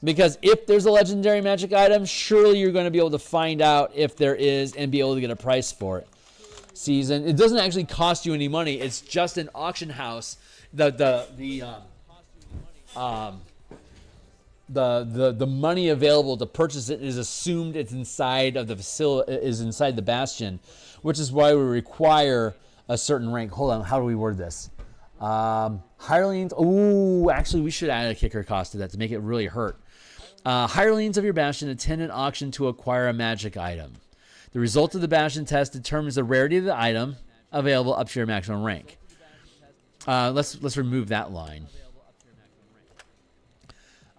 Because if there's a legendary magic item, surely you're going to be able to find out if there is and be able to get a price for it. Season. It doesn't actually cost you any money. It's just an auction house. The money available to purchase it is assumed it's inside of the facility, is inside the bastion, which is why we require a certain rank. Hold on. How do we word this? Hirelings. Ooh, actually, we should add a kicker cost to that to make it really hurt. Hirelings of your bastion attend an auction to acquire a magic item. The result of the bastion test determines the rarity of the item available up to your maximum rank. Let's remove that line.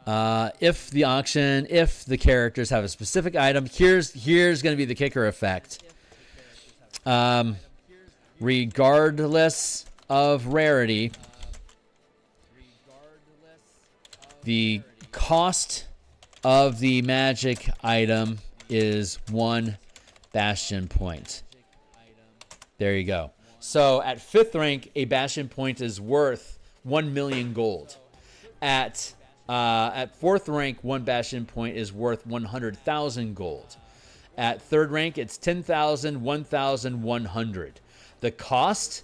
If the characters have a specific item, here's going to be the kicker effect. Regardless of rarity, the cost of the magic item is 1 bastion point. There you go. So at 5th rank, a Bastion point is worth 1 million gold. At 4th rank, 1 Bastion point is worth 100,000 gold. At 3rd rank, it's 10,000, 1,100. The cost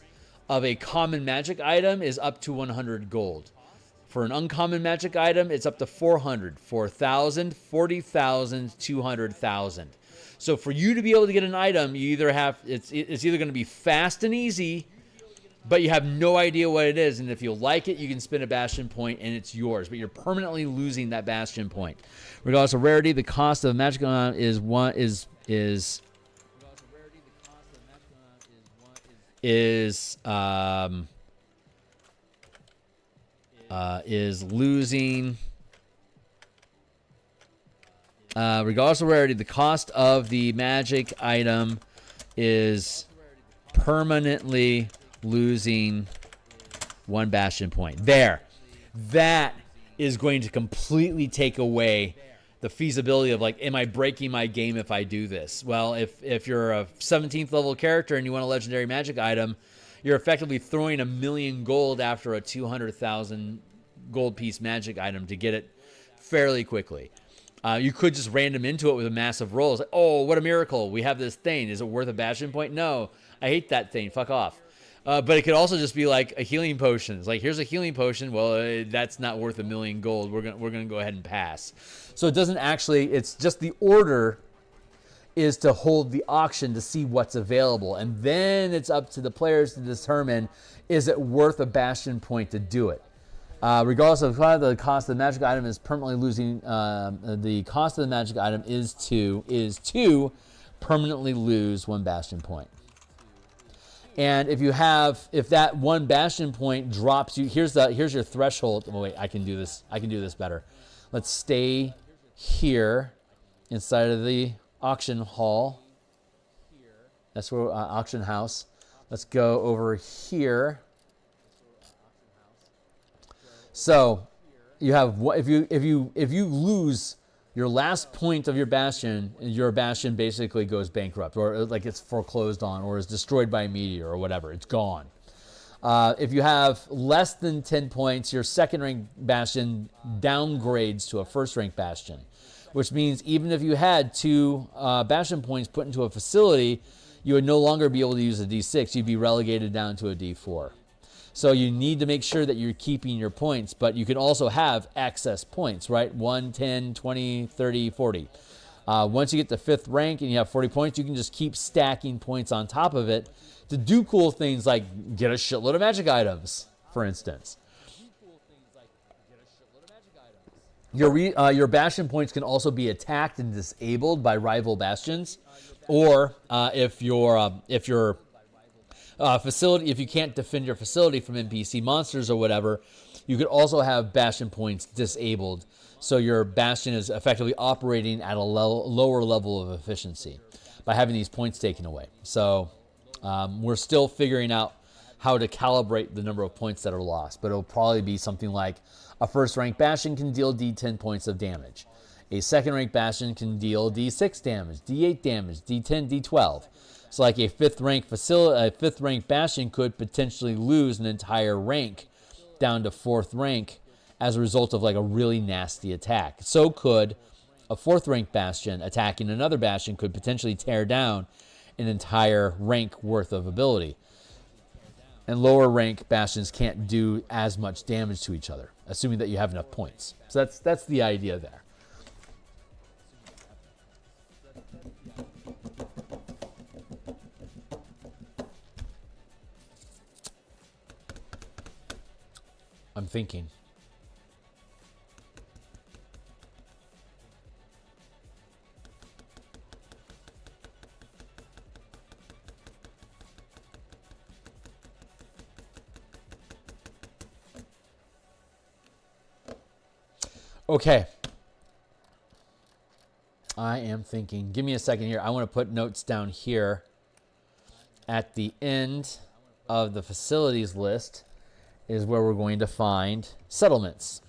of a common magic item is up to 100 gold. For an uncommon magic item, it's up to 400, 4,000, 40,000, 200,000. So for you to be able to get an item, you either have it's either going to be fast and easy, but you have no idea what it is. And if you like it, you can spin a Bastion point and it's yours. But you're permanently losing that Bastion point. Regardless of rarity, the cost of a magic item is losing. Regardless of rarity, the cost of the magic item is permanently losing 1 Bastion point. There. That is going to completely take away the feasibility of, like, am I breaking my game if I do this? Well, if you're a 17th level character and you want a legendary magic item, you're effectively throwing 1 million gold after a 200,000 gold piece magic item to get it fairly quickly. You could just random into it with a massive roll. It's like, oh, what a miracle. We have this thing. Is it worth a Bastion point? No. I hate that thing. Fuck off. But it could also just be like a healing potion. It's like, here's a healing potion. Well, that's not worth 1 million gold. We're gonna go ahead and pass. So it doesn't actually, it's just the order is to hold the auction to see what's available. And then it's up to the players to determine, is it worth a Bastion point to do it? Regardless of the cost of the magic item is permanently losing, the cost of the magic item is to permanently lose 1 Bastion point. And if that 1 Bastion point drops you, here's your threshold. Oh, wait, I can do this better. Let's stay here inside of the auction hall. That's where auction house. Let's go over here. So you have, if you lose your last point of your Bastion basically goes bankrupt, or like it's foreclosed on, or is destroyed by a meteor or whatever. It's gone. If you have less than 10 points, your 2nd rank Bastion downgrades to a 1st rank Bastion, which means even if you had 2 Bastion points put into a facility, you would no longer be able to use a D6. You'd be relegated down to a D4. So you need to make sure that you're keeping your points, but you can also have excess points, right? 1, 10, 20, 30, 40. Once you get to 5th rank and you have 40 points, you can just keep stacking points on top of it to do cool things like get a shitload of magic items, for instance. Your Bastion points can also be attacked and disabled by rival Bastions, or if your facility, if you can't defend your facility from NPC monsters or whatever, you could also have Bastion points disabled, so your Bastion is effectively operating at a lower level of efficiency by having these points taken away. So we're still figuring out how to calibrate the number of points that are lost, but it'll probably be something like a 1st rank Bastion can deal D10 points of damage. A 2nd rank Bastion can deal D6 damage, D8 damage, D10, D12. So like a 5th rank Bastion could potentially lose an entire rank down to 4th rank as a result of like a really nasty attack. So could a 4th rank Bastion attacking another Bastion could potentially tear down an entire rank worth of ability. And lower rank Bastions can't do as much damage to each other, assuming that you have enough points. So that's the idea there. I'm thinking. Okay. I am thinking. Give me a second here. I want to put notes down here at the end of the facilities list is where we're going to find settlements.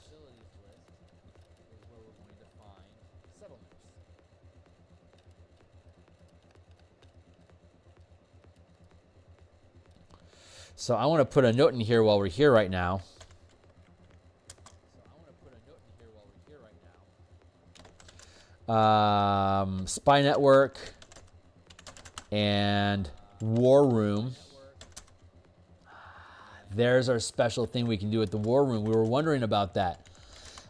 So I want to put a note in here while we're here right now. Spy Network and War Room. There's our special thing we can do at the War Room. We were wondering about that.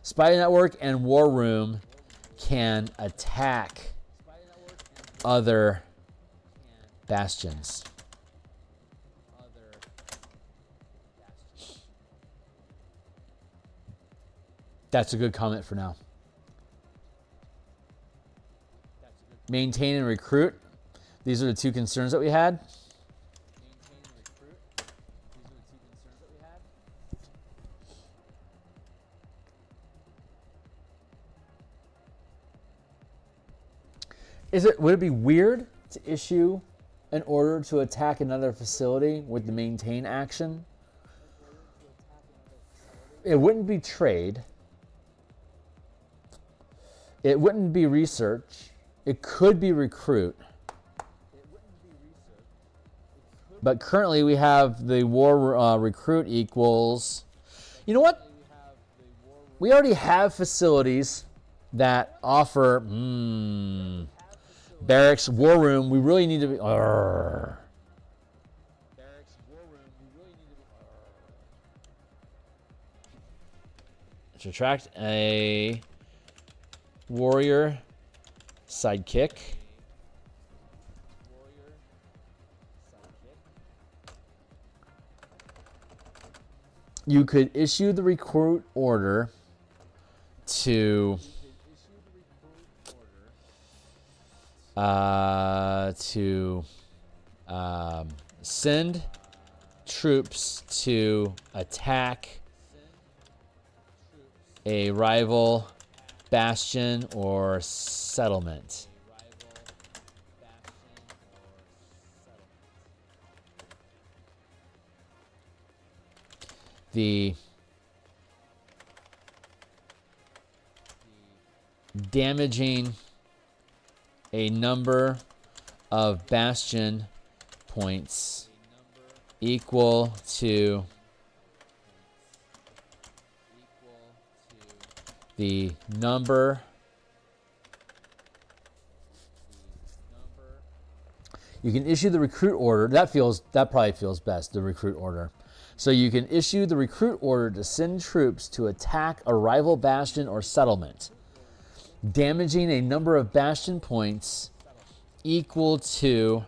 Spy Network and War Room can attack other bastions. That's a good comment for now. Maintain and recruit. These are the two concerns that we had. Would it be weird to issue an order to attack another facility with the maintain action? It wouldn't be trade. It wouldn't be research. It could be recruit. But currently we have the war recruit equals... You know what? We already have facilities that offer... Barracks, War Room, we really need to be... To attract a warrior sidekick. You could issue the recruit order to send troops to attack a rival bastion or settlement. The damaging a number of bastion points equal to the number you can issue the recruit order. That probably feels best, the recruit order. So you can issue the recruit order to send troops to attack a rival bastion or settlement, damaging a number of bastion points equal to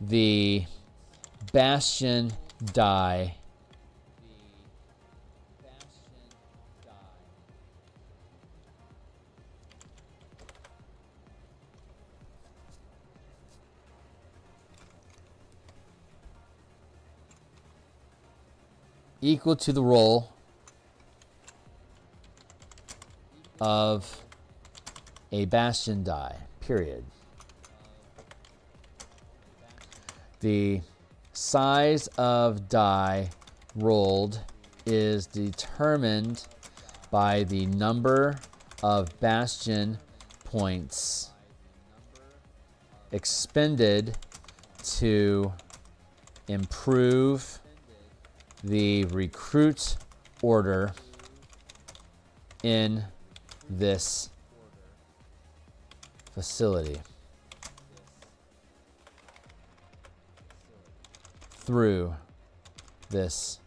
the bastion die equal to the roll of a bastion die, period. The size of die rolled is determined by the number of bastion points expended to improve the recruit order in this facility through this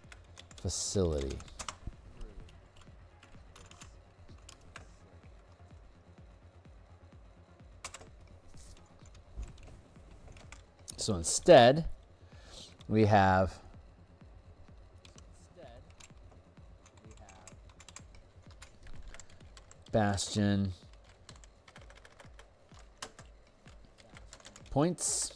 facility. So instead, we have bastion points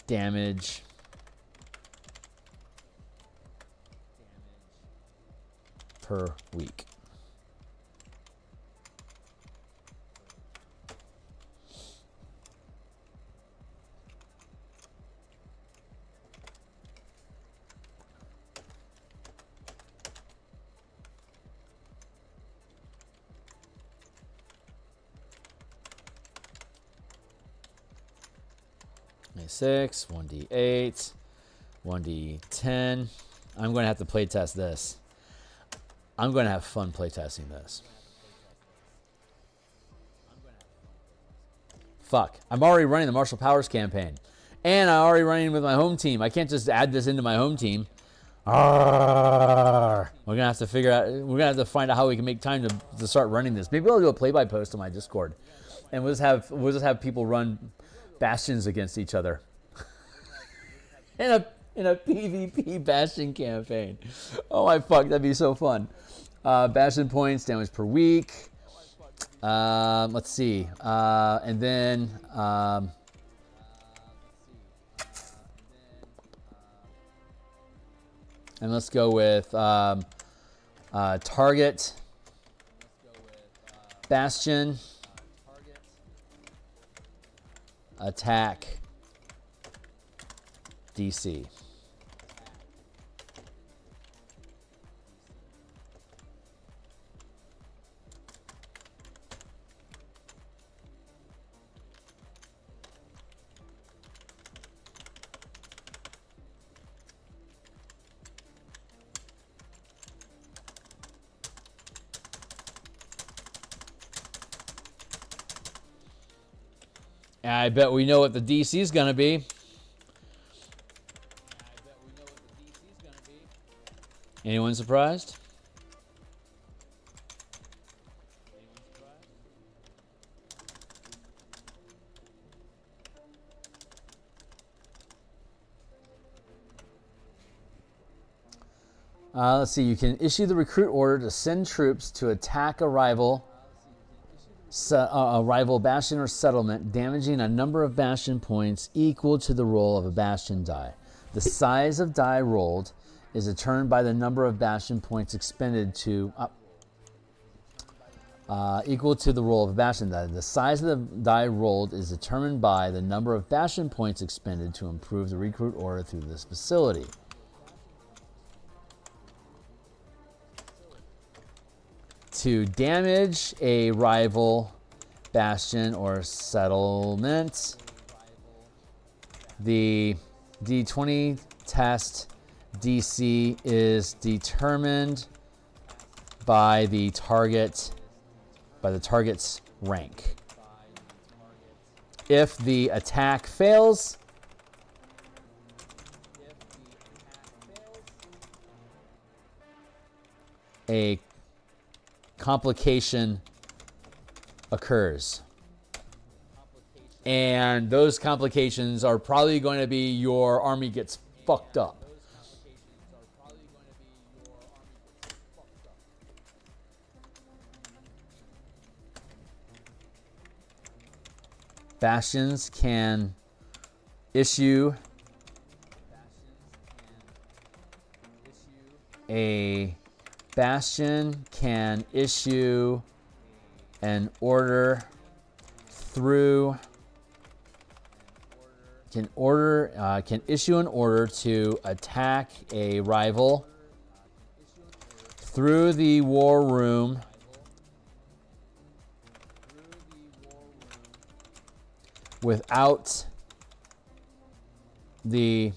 damage per week. 26, 1d8, 1d10. I'm going to have to play test this. I'm going to have fun playtesting this. Fuck. I'm already running the Martial Powers campaign. And I'm already running with my home team. I can't just add this into my home team. Arrgh. We're gonna have to figure out. We're gonna have to find out how we can make time to start running this. Maybe I'll do a play-by-post on my Discord, and we'll just have people run bastions against each other in a PvP Bastion campaign. Oh my fuck, that'd be so fun. Bastion points, damage per week. Let's see, and then. And let's go with target, Bastion, attack, DC. I bet we know what the DC is going to be. Anyone surprised? Let's see. You can issue the recruit order to send troops to attack a rival bastion or settlement, damaging a number of bastion points equal to the roll of a bastion die. The size of die rolled is determined by the number of bastion points expended to equal to the roll of a bastion die. The size of the die rolled is determined by the number of bastion points expended to improve the recruit order through this facility. To damage a rival bastion or settlement, the D20 test DC is determined by the target's rank. If the attack fails, a complication occurs. And those complications are probably going to be your army gets fucked up. Bastions can issue a Bastion can issue an order through can issue an order to attack a rival through the war room without the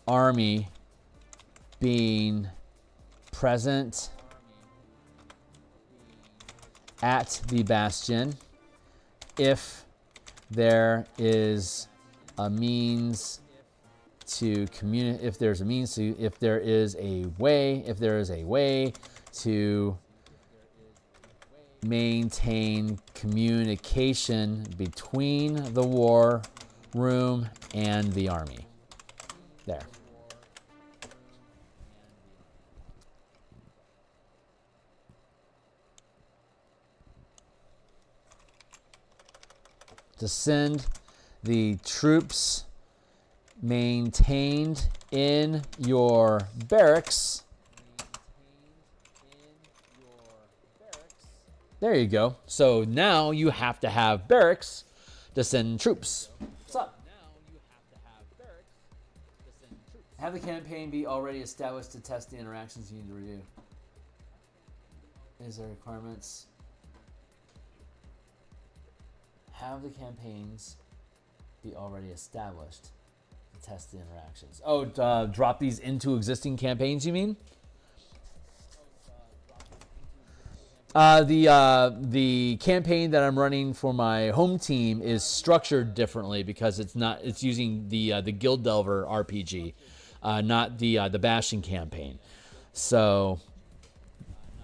army being present at the bastion. If there is a means to communicate, if there is a way to maintain communication between the war room and the army. There. To send the troops maintained in your barracks. There you go. So now you have to have barracks to send troops. What's up? Have the campaign be already established to test the interactions you need to review. Is there requirements? Have the campaigns be already established to test the interactions. Oh, drop these into existing campaigns, you mean? The campaign that I'm running for my home team is structured differently because it's using the Guild Delver RPG, not the Bastion campaign. So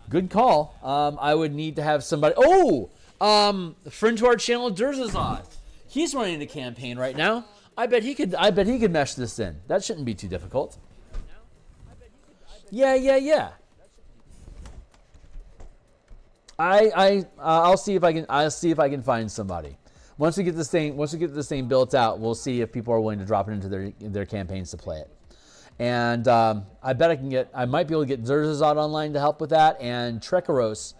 good call. I would need to have somebody. Oh, friend to our channel, Durzazad. He's running a campaign right now. I bet he could mesh this in. That shouldn't be too difficult. Yeah. I'll see if I can find somebody. Once we get this thing built out, we'll see if people are willing to drop it into their campaigns to play it. And I bet I might be able to get Zurzazad online to help with that. And Trekaros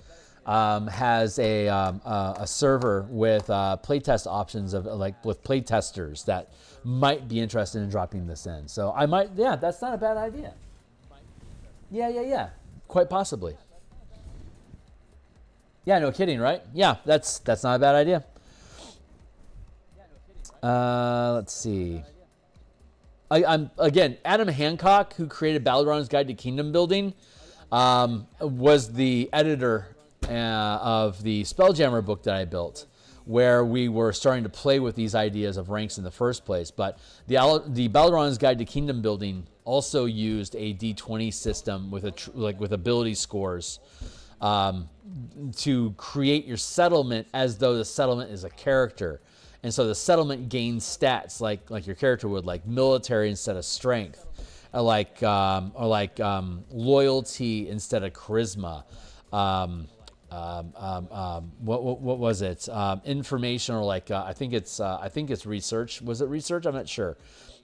has a server with playtest options with playtesters that might be interested in dropping this in. So I might, that's not a bad idea. Yeah, quite possibly. Yeah, no kidding, right? Yeah, that's not a bad idea. Let's see. I'm again, Adam Hancock, who created Balduran's Guide to Kingdom Building, was the editor of the Spelljammer book that I built, where we were starting to play with these ideas of ranks in the first place. But the Balduran's Guide to Kingdom Building also used a D20 system with with ability scores to create your settlement as though the settlement is a character. And so the settlement gains stats like your character would, like military instead of strength, or like loyalty instead of charisma. What was it? Information, or I think it's research. Was it research? I'm not sure.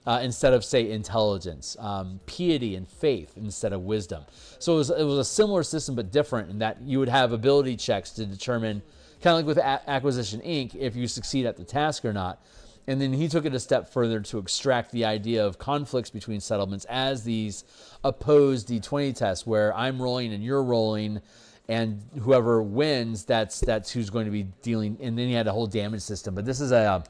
Instead of, say, intelligence, piety and faith instead of wisdom. So it was a similar system but different in that you would have ability checks to determine, kind of like with Acquisition Inc., if you succeed at the task or not. And then he took it a step further to extract the idea of conflicts between settlements as these opposed D20 tests, where I'm rolling and you're rolling, and whoever wins, that's who's going to be dealing. And then he had a whole damage system. But this is a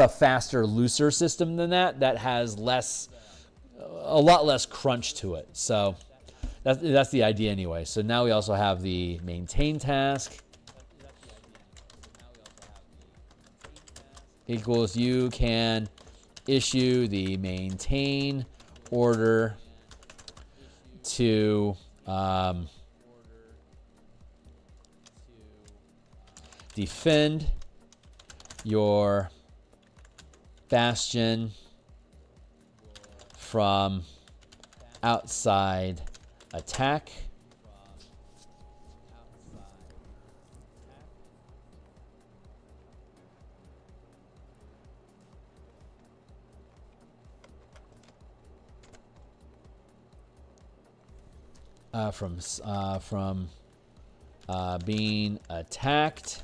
faster, looser system than that has a lot less crunch to it. So that's the idea anyway. So now we also have the maintain task. Equals you can issue the maintain order to defend your bastion from outside attack. From being attacked.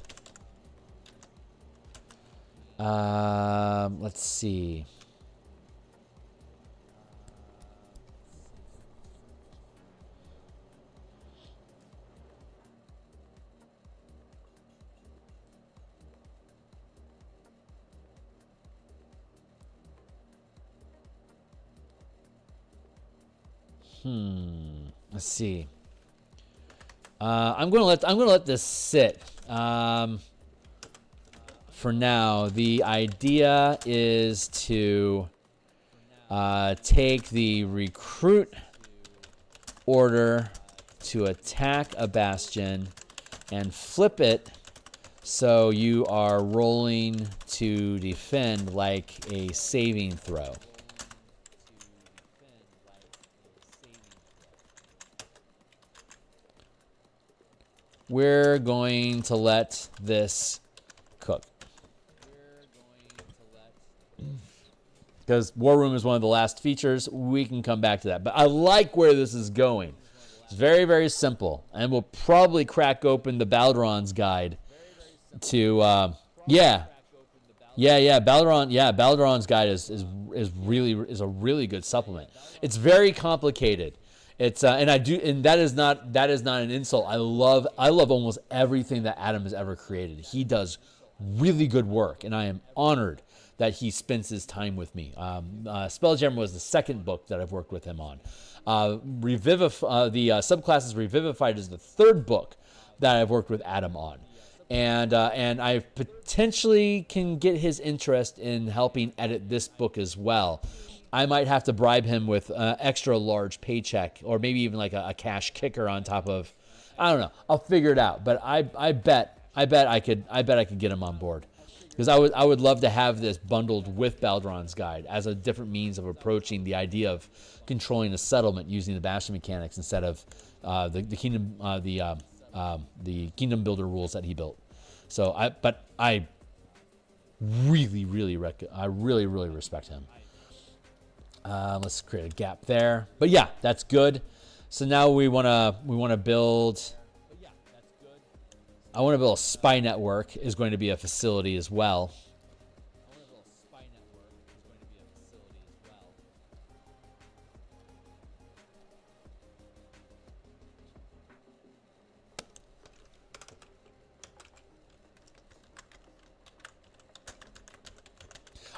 Let's see. Let's see. I'm gonna let this sit. For now, the idea is to take the recruit order to attack a bastion and flip it so you are rolling to defend like a saving throw. We're going to let this cook. Because War Room is one of the last features. We can come back to that. But I like where this is going. It's very, very simple. And we'll probably crack open the Balduran's Guide to, Balduran's Guide is a really good supplement. It's very complicated. It's and that is not an insult. I love almost everything that Adam has ever created. He does really good work, and I am honored that he spends his time with me. Spelljammer was the second book that I've worked with him on. The Subclasses Revivified is the third book that I've worked with Adam on. And I potentially can get his interest in helping edit this book as well. I might have to bribe him with an extra large paycheck, or maybe even like a cash kicker on top of, I don't know. I'll figure it out. But I bet I could get him on board, because I would love to have this bundled with Baldron's Guide as a different means of approaching the idea of controlling a settlement using the Bastion mechanics instead of the kingdom builder rules that he built. So I really respect him. Let's create a gap there. But yeah, that's good. So now we want to build. I want to build a spy network. Is going to be a facility as well.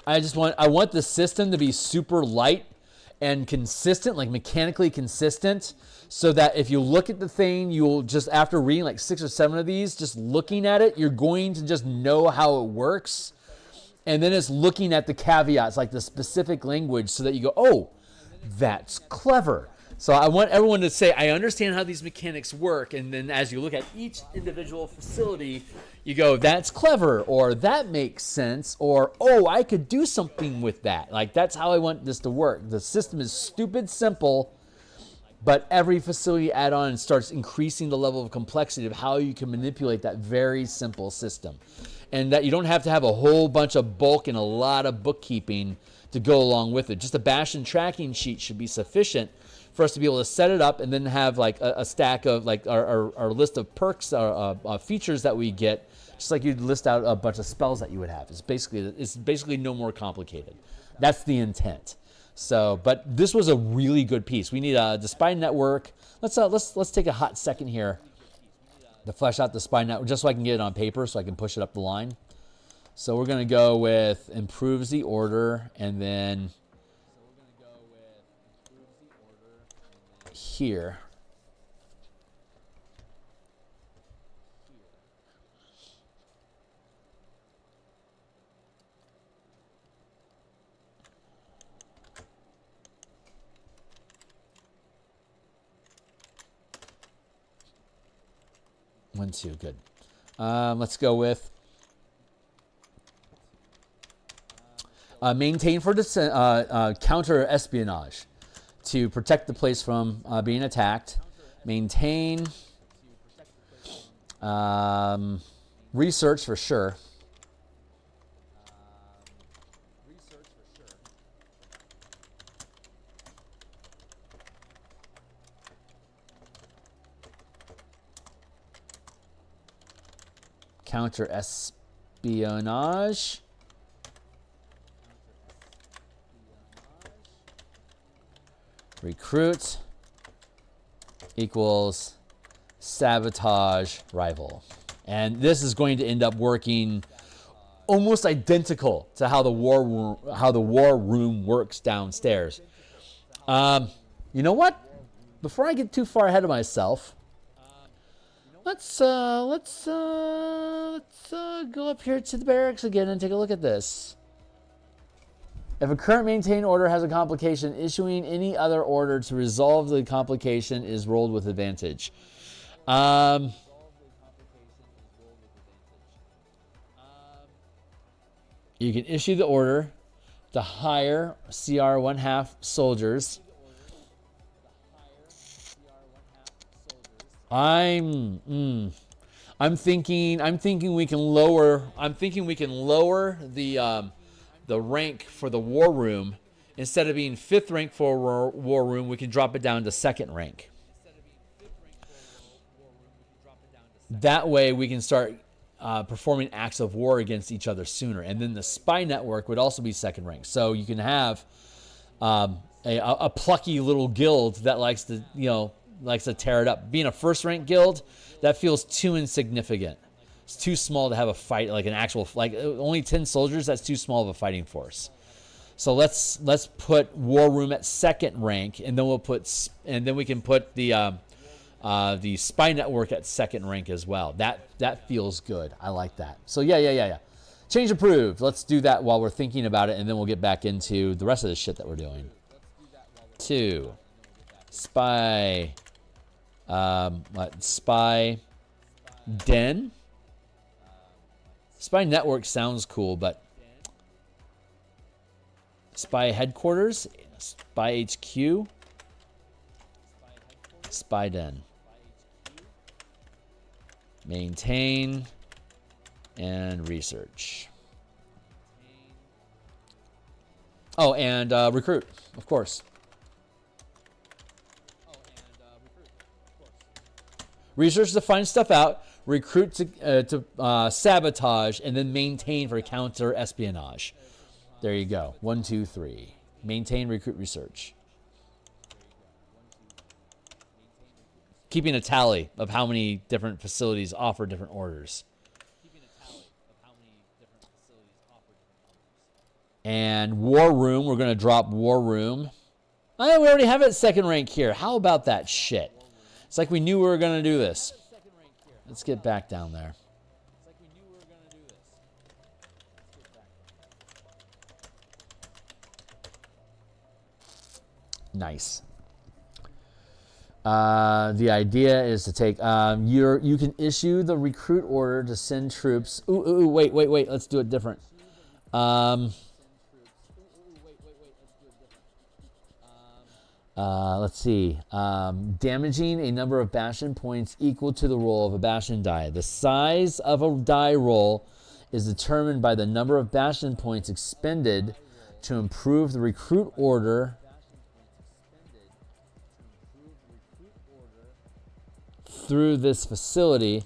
I want the system to be super light and consistent, like mechanically consistent, so that if you look at the thing, you'll just, after reading like 6 or 7 of these, just looking at it, you're going to just know how it works. And then it's looking at the caveats, like the specific language, so that you go, oh, that's clever. So I want everyone to say, I understand how these mechanics work. And then as you look at each individual facility, you go, that's clever, or that makes sense, or, oh, I could do something with that. Like, that's how I want this to work. The system is stupid simple, but every facility add-on starts increasing the level of complexity of how you can manipulate that very simple system. And that you don't have to have a whole bunch of bulk and a lot of bookkeeping to go along with it. Just a Bastion tracking sheet should be sufficient for us to be able to set it up and then have like a stack of like our list of perks, features that we get, just like you'd list out a bunch of spells that you would have. It's basically no more complicated. That's the intent. So, but this was a really good piece. We need the spy network. Let's take a hot second here to flesh out the spy network, just so I can get it on paper, so I can push it up the line. So we're gonna go with improves the order, and then here. One, two, good. Let's go with maintain for counter espionage to protect the place from being attacked. Maintain research for sure. Counter espionage. Recruit equals sabotage rival. And this is going to end up working almost identical to how the war room works downstairs. You know what? Before I get too far ahead of myself, let's go up here to the barracks again and take a look at this. If a current maintained order has a complication, issuing any other order to resolve the complication is rolled with advantage. You can issue the order to hire CR 1/2 soldiers. I'm thinking we can lower the rank for the war room. Instead of being 5th rank for war room, we can drop it down to 2nd rank. That way we can start performing acts of war against each other sooner. And then the spy network would also be 2nd rank. So you can have a plucky little guild that likes to tear it up. Being a 1st rank guild, that feels too insignificant. It's too small to have a fight, like an actual, like only 10 soldiers. That's too small of a fighting force. So let's put War Room at 2nd rank, and then we can put the Spy Network at 2nd rank as well. That feels good. I like that. So yeah. Change approved. Let's do that while we're thinking about it, and then we'll get back into the rest of the shit that we're doing. 2. Spy. Spy Den. Spy Network sounds cool, but Spy Headquarters, Spy HQ, Spy Den. Maintain and research. Oh, and recruit, of course. Research to find stuff out, recruit to sabotage, and then maintain for counter espionage. There you go. 1, 2, 3. Maintain, recruit, research. Keeping a tally of how many different facilities offer different orders. And War Room, we're going to drop War Room. Oh, we already have it at 2nd rank here. How about that shit? It's like we knew we were going to do this. Let's get back down there. Nice. The idea is to take you can issue the recruit order to send troops. Wait. Let's do it different. Let's see. Damaging a number of Bastion points equal to the roll of a Bastion die. The size of a die roll is determined by the number of Bastion points expended to improve the recruit order through this facility.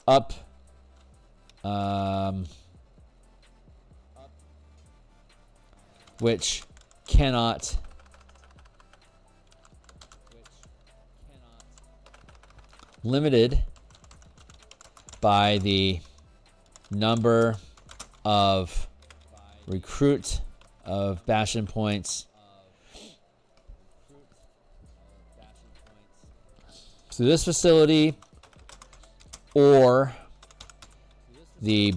Up. Which cannot limited by the number of recruit of Bastion points through this facility or the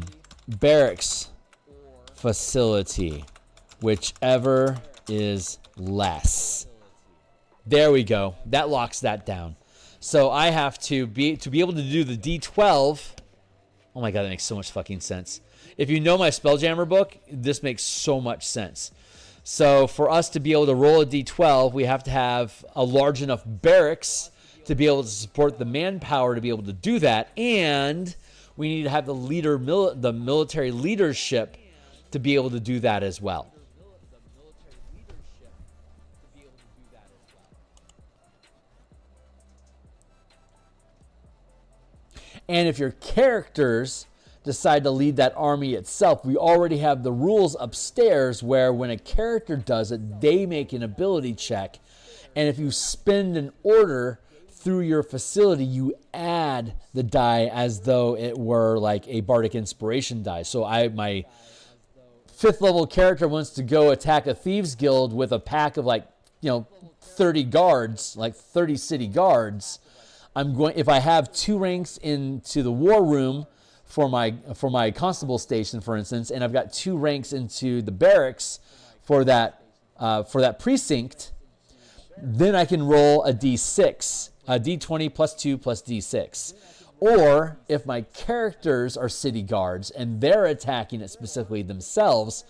barracks facility, whichever is less. There we go. That locks that down. So I have to be able to do the D12. Oh my god, that makes so much fucking sense. If you know my Spelljammer book, this makes so much sense. So for us to be able to roll a D12, we have to have a large enough barracks to be able to support the manpower to be able to do that, and we need to have the military leadership to be able to do that as well. And if your characters decide to lead that army itself, we already have the rules upstairs where when a character does it, they make an ability check. And if you spend an order through your facility, you add the die as though it were like a bardic inspiration die. So my 5th level character wants to go attack a thieves guild with a pack of 30 guards, like 30 city guards. If I have 2 ranks into the war room for my constable station, for instance, and I've got 2 ranks into the barracks for that precinct, then I can roll a D6, a D20 plus 2 plus D6. Or if my characters are city guards and they're attacking it specifically themselves,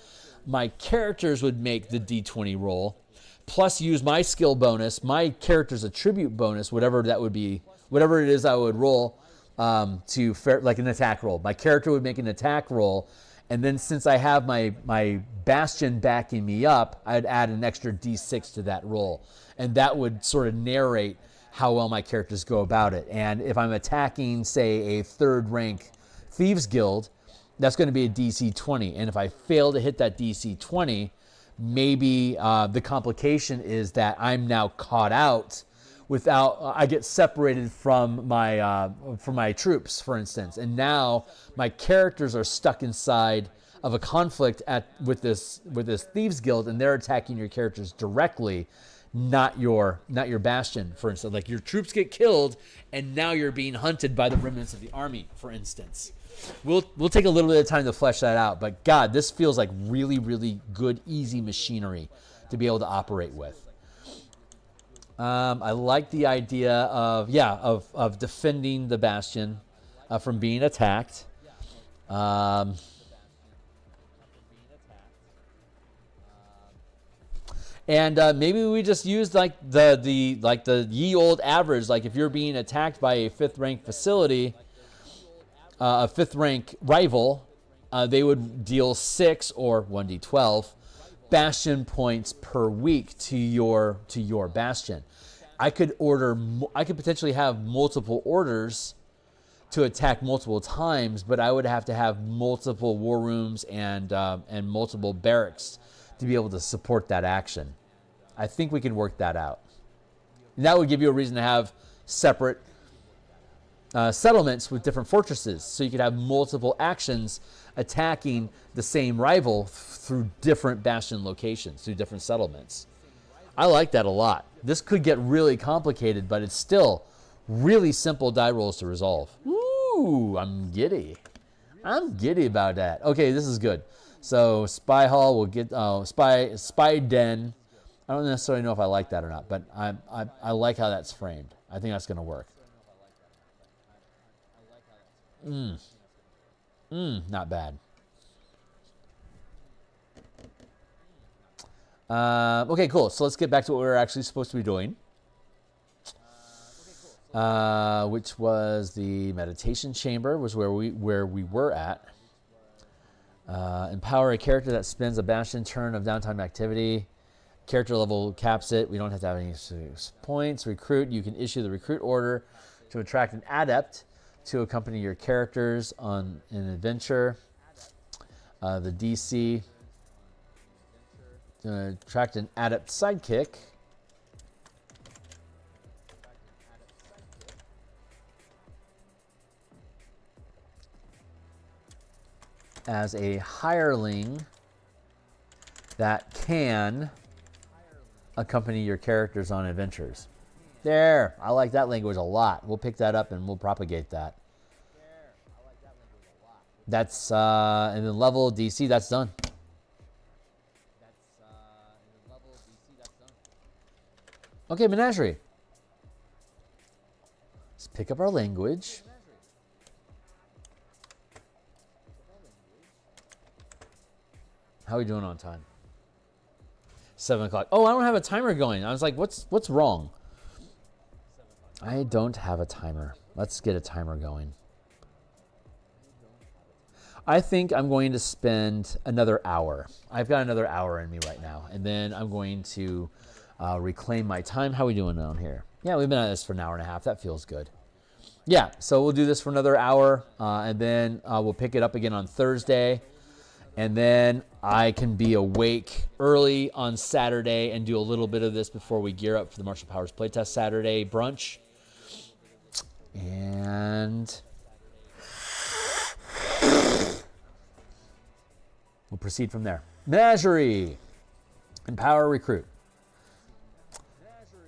my characters would make the D20 roll, plus use my skill bonus, my character's attribute bonus, whatever that would be, whatever it is I would roll like an attack roll. My character would make an attack roll, and then since I have my Bastion backing me up, I'd add an extra D6 to that roll. And that would sort of narrate how well my characters go about it. And if I'm attacking, say, a 3rd rank Thieves Guild, that's going to be a DC 20. And if I fail to hit that DC 20, maybe the complication is that I'm now caught out without, I get separated from my troops, for instance, and now my characters are stuck inside of a conflict with this Thieves Guild, and they're attacking your characters directly, not your Bastion, for instance. Like your troops get killed, and now you're being hunted by the remnants of the army, for instance. We'll take a little bit of time to flesh that out, but God, this feels like really, really good, easy machinery to be able to operate with. I like the idea of defending the Bastion from being attacked. And maybe we just use like the ye old average. Like if you're being attacked by a 5th rank facility, a 5th rank rival, they would deal 6 or 1d12 Bastion points per week to your Bastion. I could potentially have multiple orders to attack multiple times, but I would have to have multiple war rooms and multiple barracks to be able to support that action. I think we can work that out. And that would give you a reason to have separate settlements with different fortresses, so you could have multiple actions attacking the same rival through different Bastion locations, through different settlements. I like that a lot. This could get really complicated, but it's still really simple die rolls to resolve. Ooh, I'm giddy. I'm giddy about that. Okay, this is good. So Spy Hall will get Spy Den. I don't necessarily know if I like that or not, but I like how that's framed. I think that's going to work. Not bad. Okay, cool. So let's get back to what we were actually supposed to be doing, which was the meditation chamber, was where we were at. Empower a character that spends a Bastion turn of downtime activity. Character level caps it. We don't have to have any points. Recruit. You can issue the recruit order to attract an adept to accompany your characters on an adventure. The DC. Attract an adept sidekick. As a hireling that can accompany your characters on adventures. There, I like that language a lot. We'll pick that up and we'll propagate that. That's, and then level DC, that's done. Okay, Menagerie. Let's pick up our language. How are we doing on time? 7 o'clock. Oh, I don't have a timer going. I was like, what's wrong? I don't have a timer. Let's get a timer going. I think I'm going to spend another hour. I've got another hour in me right now. And then I'm going to reclaim my time. How are we doing down here? Yeah, we've been at this for an hour and a half. That feels good. Yeah, so we'll do this for another hour. And then we'll pick it up again on Thursday. And then I can be awake early on Saturday and do a little bit of this before we gear up for the Martial Powers Playtest Saturday brunch. And we'll proceed from there. Menagerie. Empower recruit.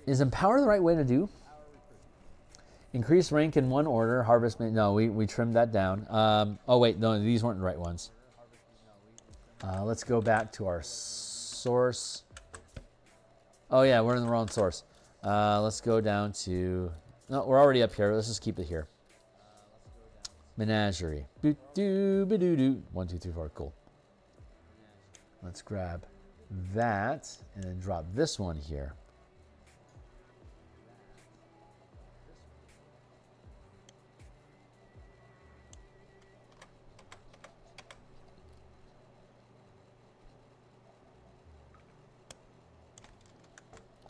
Is empower the right way to do? Increase rank in one order. Harvest. No, we trimmed that down. Oh, wait. No, these weren't the right ones. Let's go back to our source. Oh, yeah, we're in the wrong source. Let's go down to... No, we're already up here. Let's just keep it here. Menagerie. 1, 2, 3, 4. Cool. Let's grab that and then drop this one here.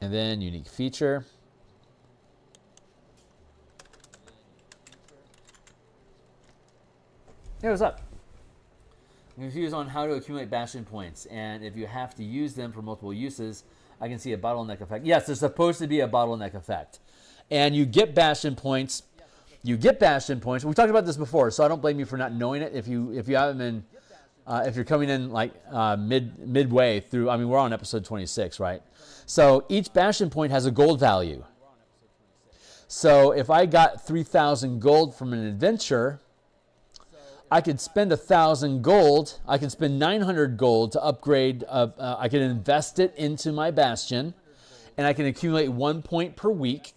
And then unique feature. Hey, what's up? confused on how to accumulate Bastion points, and if you have to use them for multiple uses, I can see a bottleneck effect. Yes, there's supposed to be a bottleneck effect. And you get Bastion points. You get Bastion points. We talked about this before, so I don't blame you for not knowing it. If you haven't been, if you're coming in like midway through, I mean, we're on episode 26, right? So each Bastion point has a gold value. So if I got 3,000 gold from an adventure, I could spend 1,000 gold. I could spend 900 gold to upgrade. I can invest it into my Bastion, and I can accumulate 1 point per week.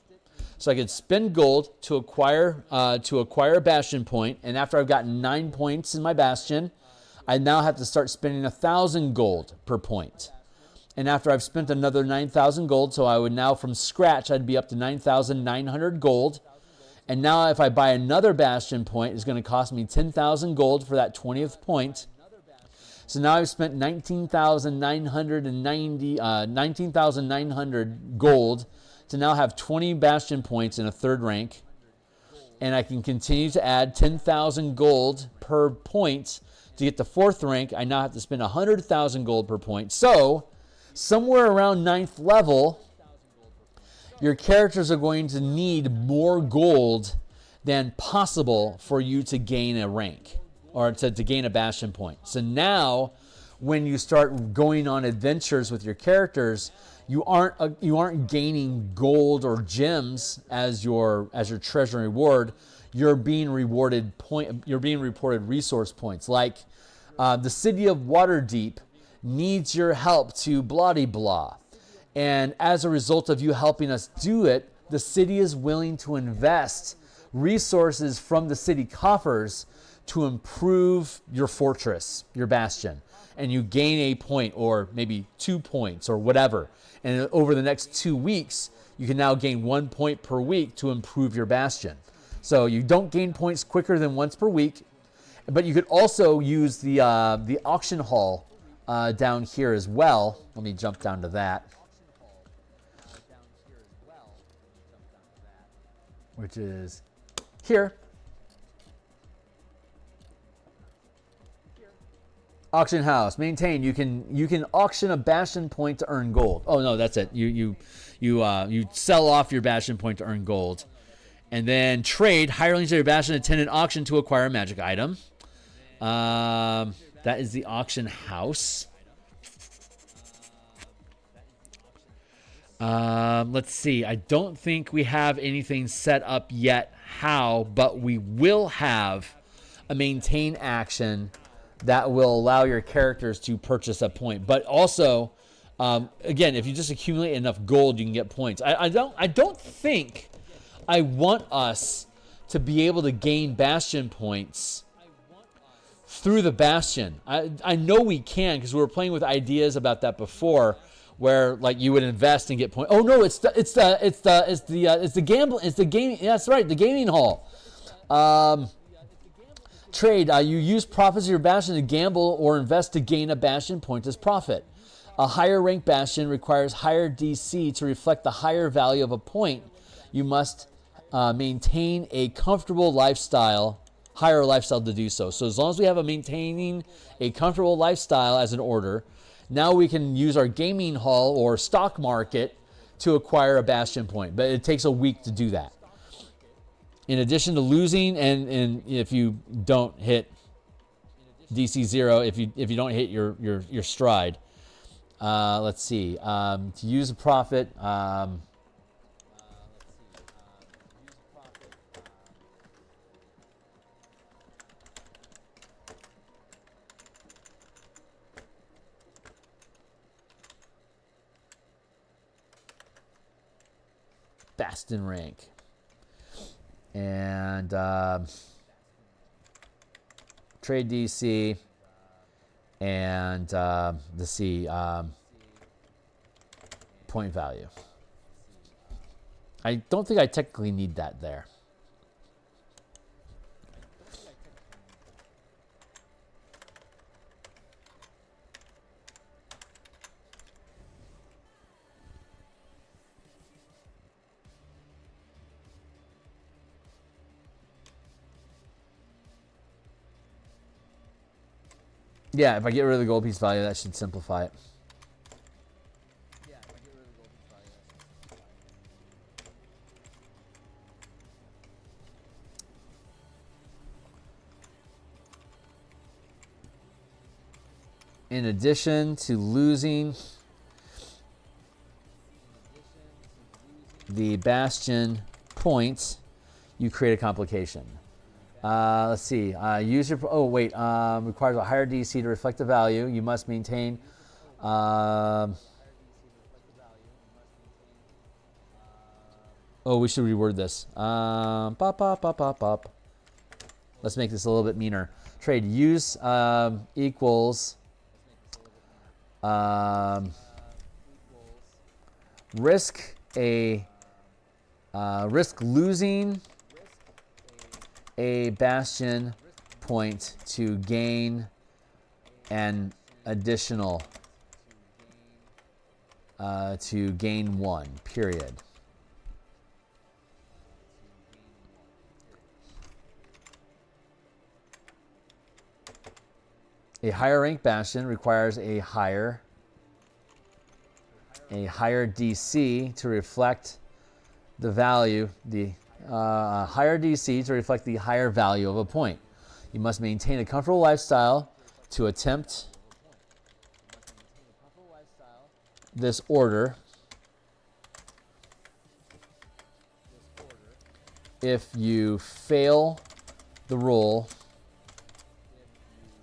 So I could spend gold to acquire a Bastion point, and after I've gotten 9 points in my Bastion, I now have to start spending 1,000 gold per point. And after I've spent another 9,000 gold, so I would now from scratch, I'd be up to 9,900 gold. And now if I buy another Bastion point, it's going to cost me 10,000 gold for that 20th point. So now I've spent 19,900 gold to now have 20 Bastion points in a 3rd rank. And I can continue to add 10,000 gold per point to get the 4th rank. I now have to spend 100,000 gold per point. So somewhere around 9th level, your characters are going to need more gold than possible for you to gain a rank or to gain a Bastion point. So now when you start going on adventures with your characters, you aren't gaining gold or gems as your treasure and reward. You're being reported resource points. Like the city of Waterdeep needs your help to blah-de-blah. And as a result of you helping us do it, the city is willing to invest resources from the city coffers to improve your fortress, your Bastion. And you gain a point or maybe 2 points or whatever. And over the next 2 weeks, you can now gain 1 point per week to improve your Bastion. So you don't gain points quicker than once per week, but you could also use the auction hall down here as well. Let me jump down to that. Which is here. Auction house. Maintain. You can auction a Bastion point to earn gold. Oh no, that's it. You sell off your Bastion point to earn gold. And then trade. Hirelings of your Bastion attend an auction to acquire a magic item. That is the auction house. Let's see. I don't think we have anything set up yet how, but we will have a maintain action that will allow your characters to purchase a point. But also, again, if you just accumulate enough gold, you can get points. I don't think I want us to be able to gain Bastion points through the Bastion. I know we can because we were playing with ideas about that before, where like you would invest and get points. Oh no, it's the gaming. Yeah, that's right, the gaming hall. Trade. You use profits of your Bastion to gamble or invest to gain a Bastion point as profit. A higher rank Bastion requires higher DC to reflect the higher value of a point. You must maintain a comfortable lifestyle, higher lifestyle to do so. So as long as we have maintaining a comfortable lifestyle as an order, now we can use our gaming hall or stock market to acquire a Bastion point. But it takes a week to do that. In addition to losing, and if you don't hit DC 0, if you don't hit your stride, let's see. To use a profit. Bastion rank. And trade DC and the C point value. I don't think I technically need that there. Yeah, if I get rid of the gold piece value, that should simplify it. In addition to losing the Bastion points, you create a complication. Let's see. Requires a higher DC to reflect the value. You must maintain. We should reword this. Let's make this a little bit meaner. Trade use equals risk losing a Bastion point to gain an additional to gain one, period. A higher rank Bastion requires a higher DC to reflect the value, higher DC to reflect the higher value of a point. You must maintain a comfortable lifestyle to attempt this order. If you fail the roll,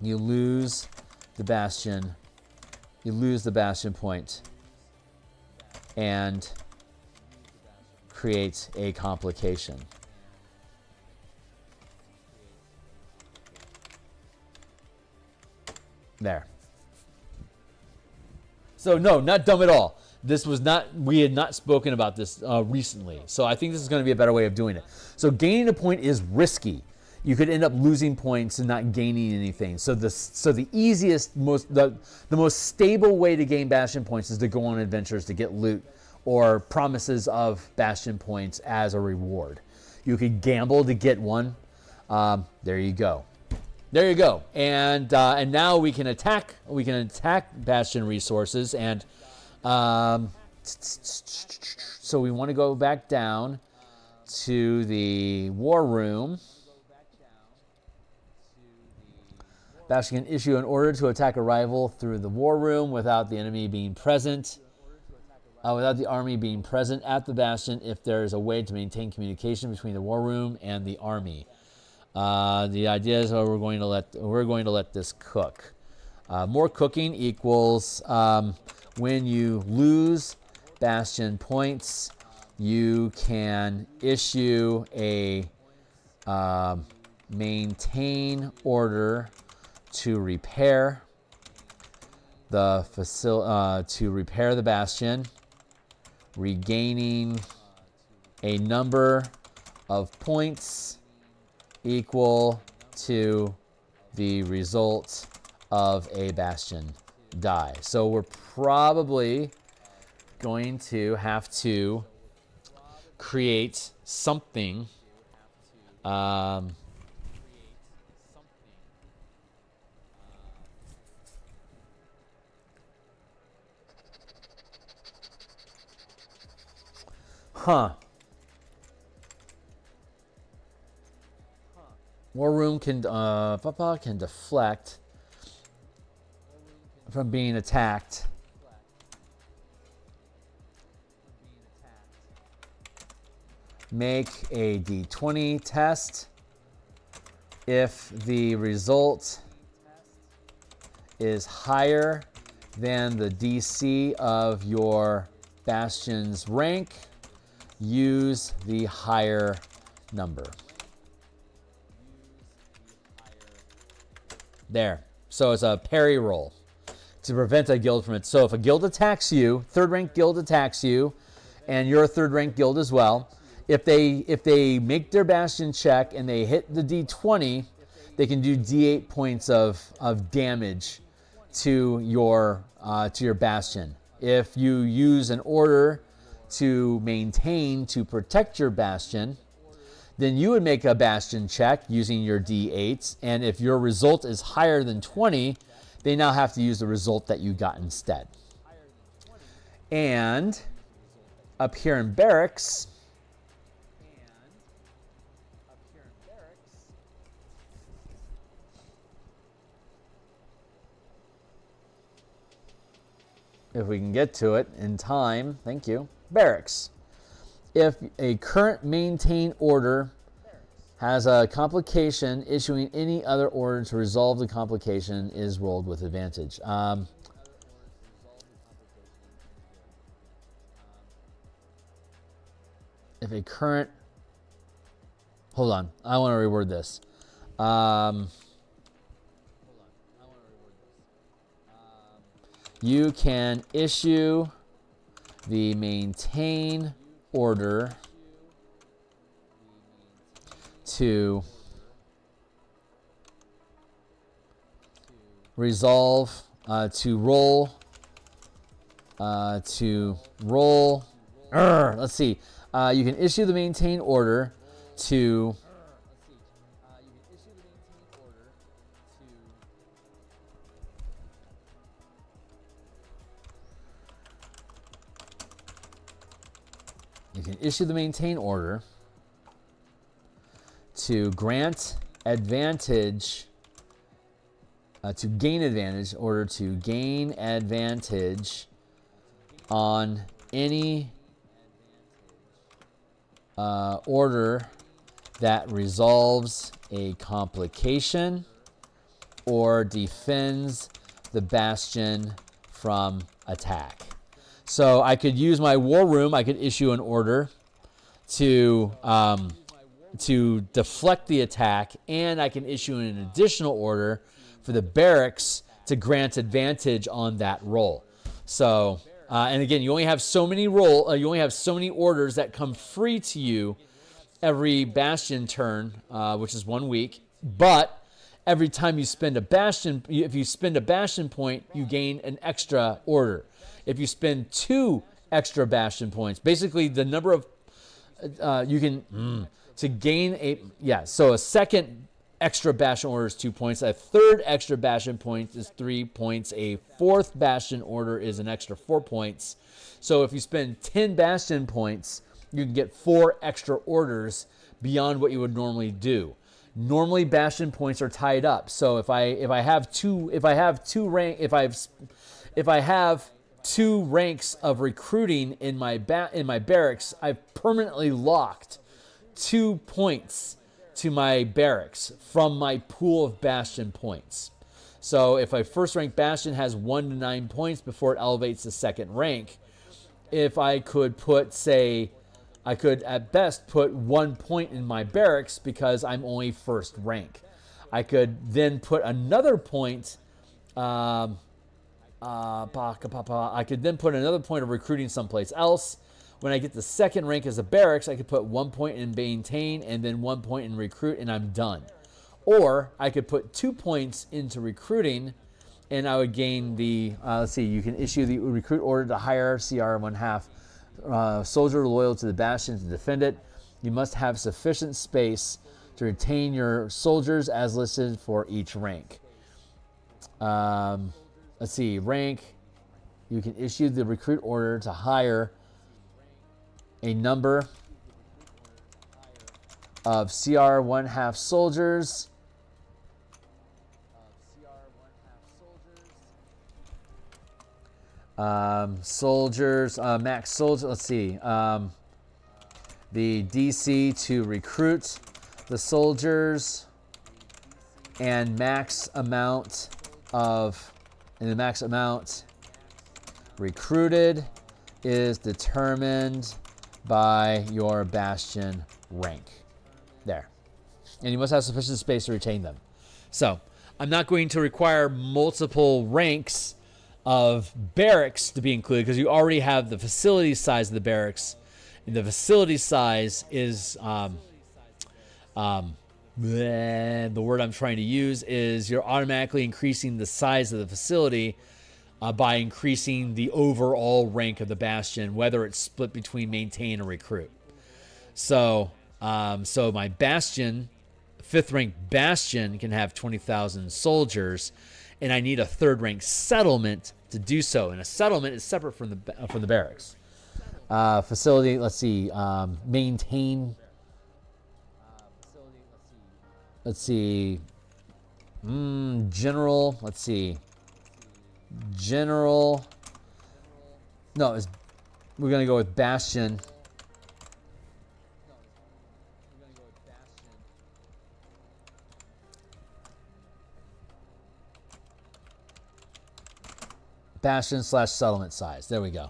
you lose the Bastion. You lose the Bastion point and create a complication. There. So no, not dumb at all. This was not, we had not spoken about this recently. So I think this is going to be a better way of doing it. So gaining a point is risky. You could end up losing points and not gaining anything. So the easiest, the most stable way to gain Bastion points is to go on adventures to get loot or promises of Bastion points as a reward. You could gamble to get one. There you go. There you go. And now we can attack. We can attack Bastion resources. And so we want to go back down to the war room. Bastion can issue an order to attack a rival through the war room without the enemy being present, without the army being present at the Bastion, if there is a way to maintain communication between the war room and the army. The idea is we're going to let this cook. More cooking equals when you lose Bastion points, you can issue a maintain order to repair the Bastion, regaining a number of points equal to the result of a Bastion die. So we're probably going to have to create something War room can deflect from being attacked. Make a D20 test. If the result is higher than the DC of your Bastion's rank, use the higher number. There. So it's a parry roll to prevent a guild from it. So if a guild attacks you, third rank guild attacks you, and you're a third rank guild as well, if they make their Bastion check and they hit the D20, they can do D8 points of damage to your Bastion. If you use an order to maintain to protect your Bastion, then you would make a Bastion check using your D8s, and if your result is higher than 20, they now have to use the result that you got instead. And up here in barracks, if we can get to it in time, thank you, barracks. If a current maintain order has a complication, issuing any other order to resolve the complication is rolled with advantage. If a current, hold on, I want to reword this. You can issue the maintain order to resolve, to roll, let's see. You can issue the maintain order to grant advantage, to gain advantage, order to gain advantage on any order that resolves a complication or defends the bastion from attack. So I could use my war room. I could issue an order to deflect the attack, and I can issue an additional order for the barracks to grant advantage on that roll. So, and again, you only have so many orders that come free to you every bastion turn, which is 1 week. But every time you spend a bastion, if you spend a bastion point, you gain an extra order. If you spend 2 extra bastion points, basically the number of you can to gain so a second extra bastion order is 2 points. A third extra bastion point is 3 points. A fourth bastion order is an extra 4 points. So if you spend 10 bastion points, you can get 4 extra orders beyond what you would normally do. Normally bastion points are tied up. So if I have two ranks of recruiting in my barracks, I've permanently locked 2 points to my barracks from my pool of bastion points. So if a first rank bastion has 1 to 9 points before it elevates to second rank, if I could I could at best put 1 point in my barracks because I'm only first rank. I could then put another point. I could then put another point of recruiting someplace else. When I get the second rank as a barracks, I could put 1 point in maintain and then 1 point in recruit, and I'm done. Or I could put 2 points into recruiting, and I would gain the, you can issue the recruit order to hire CR 1/2 soldier loyal to the bastion to defend it. You must have sufficient space to retain your soldiers as listed for each rank. Rank. You can issue the recruit order to hire a number of CR 1/2 soldiers. Max soldiers. Let's see. The DC to recruit the soldiers and the max amount recruited is determined by your bastion rank. There. And you must have sufficient space to retain them. So I'm not going to require multiple ranks of barracks to be included because you already have the facility size of the barracks. And the facility size is the word I'm trying to use is you're automatically increasing the size of the facility by increasing the overall rank of the bastion, whether it's split between maintain or recruit. So my bastion, 5th rank bastion, can have 20,000 soldiers, and I need a 3rd rank settlement to do so. And a settlement is separate from the barracks. Facility, let's see, maintain. Let's see, general. Let's see, general. No, we're gonna go with Bastion. Bastion / settlement size. There we go.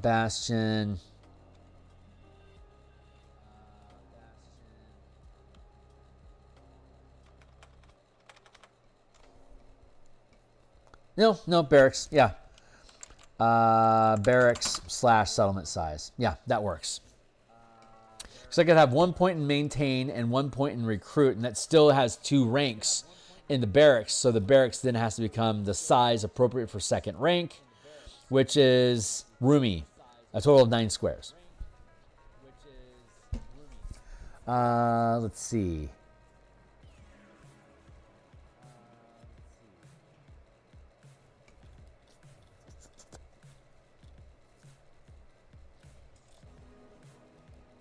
Bastion. No, barracks. Yeah. Barracks / settlement size. Yeah, that works. So I could have 1 point in maintain and 1 point in recruit, and that still has 2 ranks in the barracks. So the barracks then has to become the size appropriate for 2nd rank, which is roomy, a total of 9 squares. Let's see.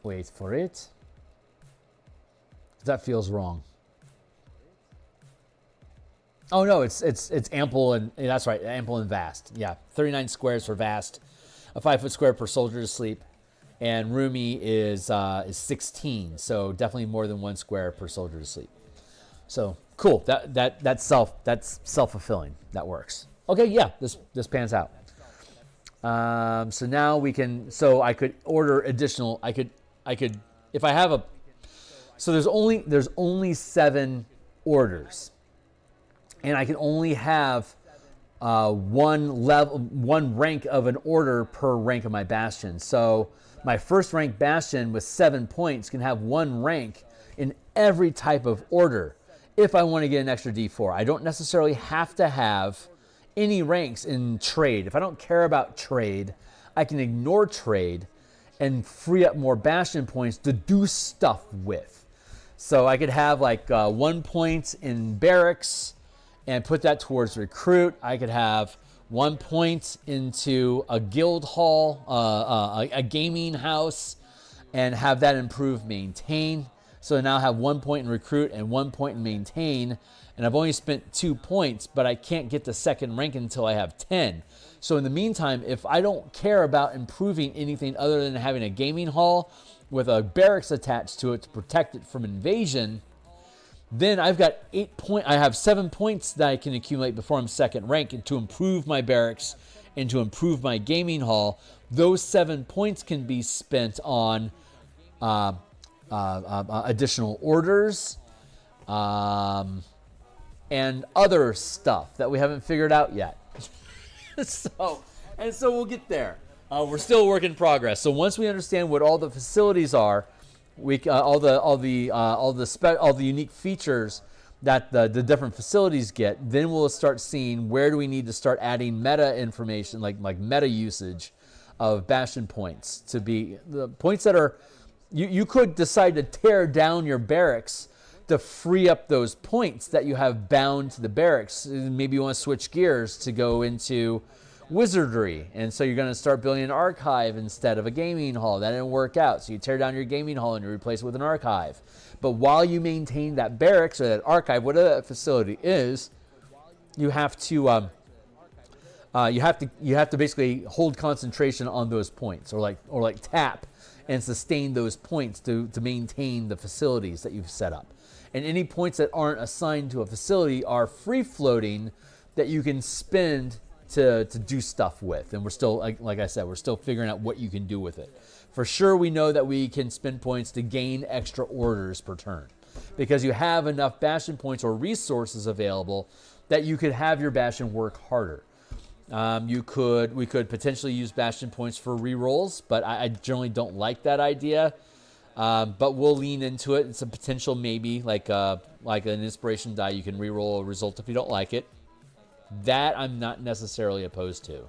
Wait for it. That feels wrong. Oh no, it's ample and that's right, ample and vast. Yeah, 39 squares for vast, a 5-foot square per soldier to sleep, and roomy is 16. So definitely more than 1 square per soldier to sleep. So cool. That's self-fulfilling. That works. Okay, yeah, this pans out. So now we can. So I could order additional. I could if I have a. So there's only 7 orders, and I can only have one rank of an order per rank of my bastion. So my 1st rank bastion with 7 points can have 1 rank in every type of order if I want to get an extra D4. I don't necessarily have to have any ranks in trade. If I don't care about trade, I can ignore trade and free up more bastion points to do stuff with. So I could have like 1 point in barracks and put that towards recruit. I could have 1 point into a guild hall, a gaming house, and have that improve maintain. So now I have 1 point in recruit and 1 point in maintain, and I've only spent 2 points, but I can't get to 2nd rank until I have 10. So in the meantime, if I don't care about improving anything other than having a gaming hall with a barracks attached to it to protect it from invasion, then I've got 8 points. I have 7 points that I can accumulate before I'm 2nd rank, and to improve my barracks and to improve my gaming hall. Those 7 points can be spent on additional orders and other stuff that we haven't figured out yet. So we'll get there. We're still a work in progress. So once we understand what all the facilities are, all the unique features that the different facilities get, then we'll start seeing where do we need to start adding meta information, like meta usage of bastion points, to be the points that are. You could decide to tear down your barracks to free up those points that you have bound to the barracks. Maybe you want to switch gears to go into wizardry, and so you're going to start building an archive instead of a gaming hall. That didn't work out, so you tear down your gaming hall and you replace it with an archive. But while you maintain that barracks or that archive, whatever that facility is, you have to basically hold concentration on those points, or like tap and sustain those points to maintain the facilities that you've set up. And any points that aren't assigned to a facility are free floating that you can spend to do stuff with. And we're still, like I said, we're still figuring out what you can do with it. For sure, we know that we can spend points to gain extra orders per turn, because you have enough bastion points or resources available that you could have your bastion work harder. We could potentially use bastion points for rerolls, but I generally don't like that idea. But we'll lean into it. It's a potential maybe, like an inspiration die. You can reroll a result if you don't like it. That I'm not necessarily opposed to.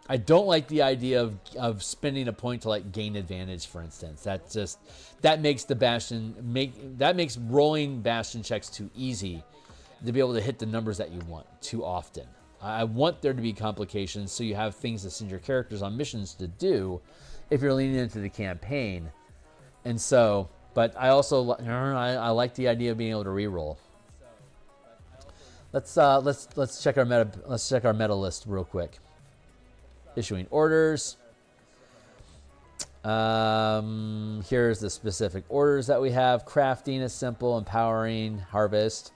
I don't like the idea of spending a point to like gain advantage, for instance. That makes rolling Bastion checks too easy to be able to hit the numbers that you want too often. I want there to be complications so you have things to send your characters on missions to do if you're leaning into the campaign. And so, but I also I like the idea of being able to reroll. Let's check our meta. Let's check our meta list real quick. Issuing orders. Here's the specific orders that we have. Crafting is simple. Empowering. Harvest.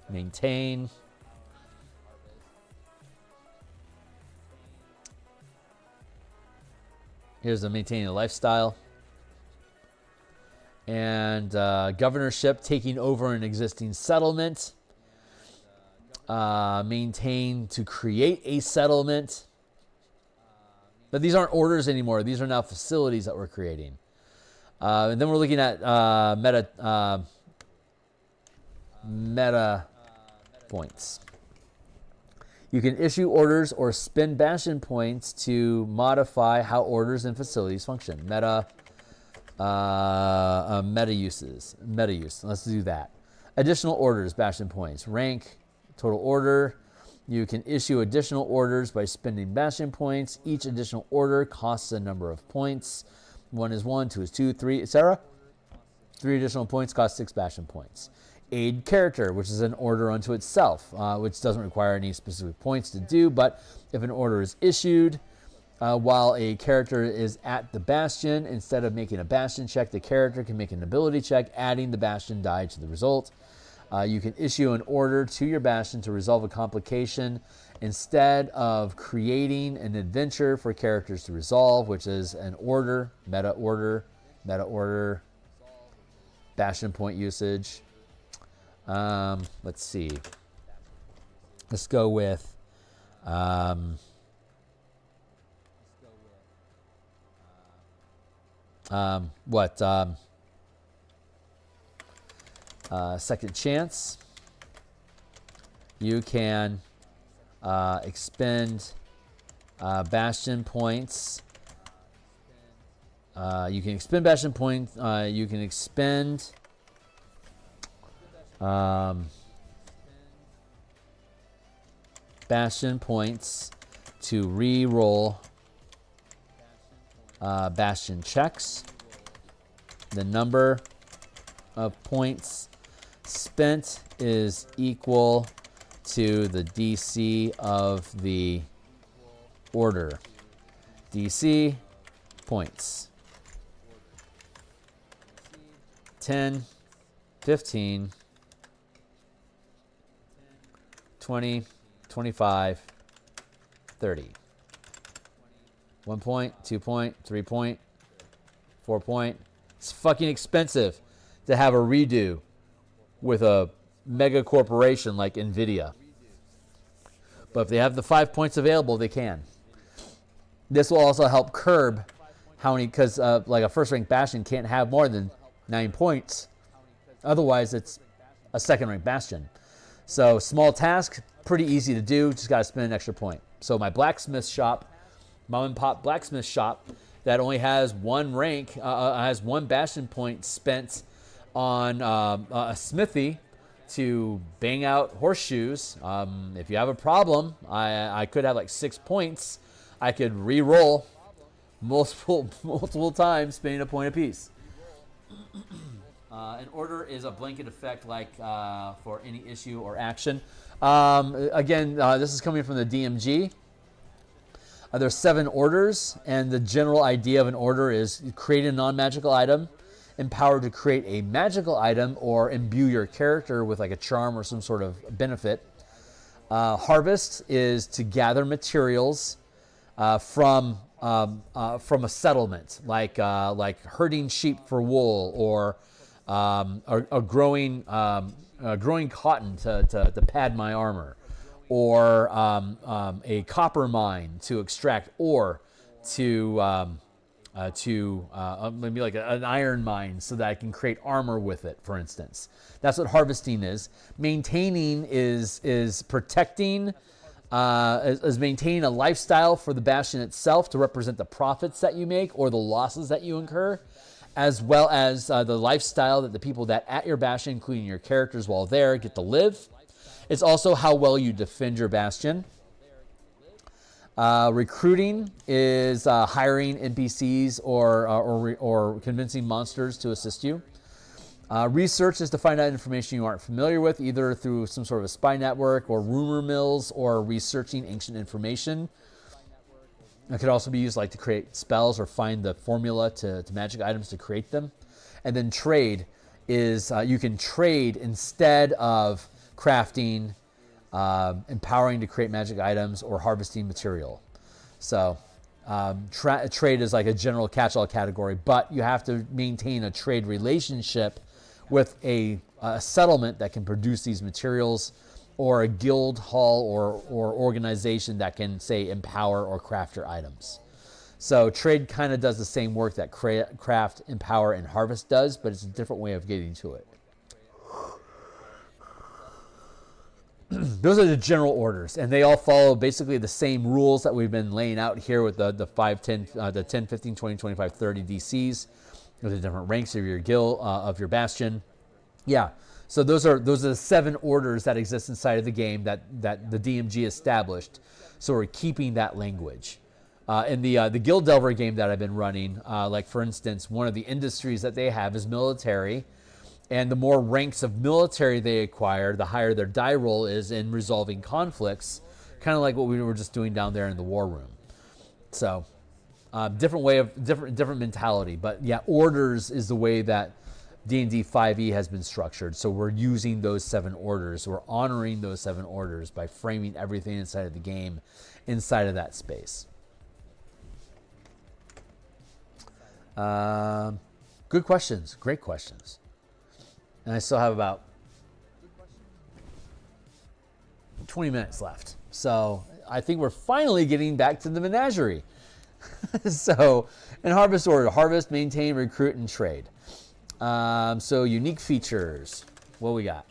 Maintain. Here's the maintaining a lifestyle. And governorship, taking over an existing settlement. Maintain to create a settlement. But these aren't orders anymore. These are now facilities that we're creating. And then we're looking at meta points. You can issue orders or spend Bastion points to modify how orders and facilities function. Meta use. Let's do that. Additional orders, Bastion points. Rank, total order. You can issue additional orders by spending Bastion points. Each additional order costs a number of points. 1 is 1, 2 is 2, 3, etc. 3 additional points cost 6 Bastion points. Aid character, which is an order unto itself, which doesn't require any specific points to do, but if an order is issued while a character is at the Bastion, instead of making a Bastion check, the character can make an ability check, adding the Bastion die to the result. You can issue an order to your Bastion to resolve a complication instead of creating an adventure for characters to resolve, which is an order, meta order, Bastion point usage. Let's see. Let's go with second chance. You can expend Bastion points. You can expend Bastion points. You can expend Bastion points to re-roll Bastion checks. The number of points spent is equal to the DC of the order. DC points. 10, 15, 20, 25, 30. 1 point, 2 point, 3 point, 4 point. It's fucking expensive to have a redo with a mega corporation like NVIDIA. But if they have the 5 points available, they can. This will also help curb how many, because like a first rank Bastion can't have more than 9 points. Otherwise, it's a second rank Bastion. So small task, pretty easy to do. Just got to spend an extra point. So my blacksmith shop, mom and pop blacksmith shop, that only has 1 rank, has 1 Bastion point spent on a smithy to bang out horseshoes. If you have a problem, I could have like 6 points. I could re-roll multiple times, spending a point apiece. An order is a blanket effect like for any issue or action. Again, this is coming from the DMG. There's 7 orders, and the general idea of an order is create a non-magical item, empowered to create a magical item, or imbue your character with like a charm or some sort of benefit. Harvest is to gather materials from a settlement, like herding sheep for wool, or growing cotton to pad my armor, or a copper mine to extract ore, to maybe like an iron mine so that I can create armor with it, for instance. That's what harvesting is. Maintaining is protecting is maintaining a lifestyle for the Bastion itself to represent the profits that you make or the losses that you incur, as well as the lifestyle that the people that at your Bastion, including your characters while there, get to live. It's also how well you defend your Bastion. Recruiting is hiring NPCs or convincing monsters to assist you. Research is to find out information you aren't familiar with, either through some sort of a spy network or rumor mills or researching ancient information. It could also be used like to create spells or find the formula to magic items to create them. And then trade is you can trade instead of crafting, empowering to create magic items, or harvesting material. So trade is like a general catch-all category, but you have to maintain a trade relationship with a settlement that can produce these materials, or a guild hall or organization that can, say, empower or craft your items. So trade kind of does the same work that craft, empower, and harvest does, but it's a different way of getting to it. Those are the general orders, and they all follow basically the same rules that we've been laying out here with the 5, 10, the 10, 15, 20, 25, 30 DCs, with the different ranks of your guild, of your Bastion. Yeah, so those are the 7 orders that exist inside of the game that the DMG established. So we're keeping that language. In the Guild Delver game that I've been running, like for instance, one of the industries that they have is military. And the more ranks of military they acquire, the higher their die roll is in resolving conflicts, kind of like what we were just doing down there in the war room. So, different way of different mentality. But yeah, orders is the way that D&D 5e has been structured. So we're using those 7 orders. We're honoring those 7 orders by framing everything inside of the game, inside of that space. Good questions. Great questions. And I still have about 20 minutes left. So I think we're finally getting back to the menagerie. So in harvest order, harvest, maintain, recruit, and trade. So unique features. What we got?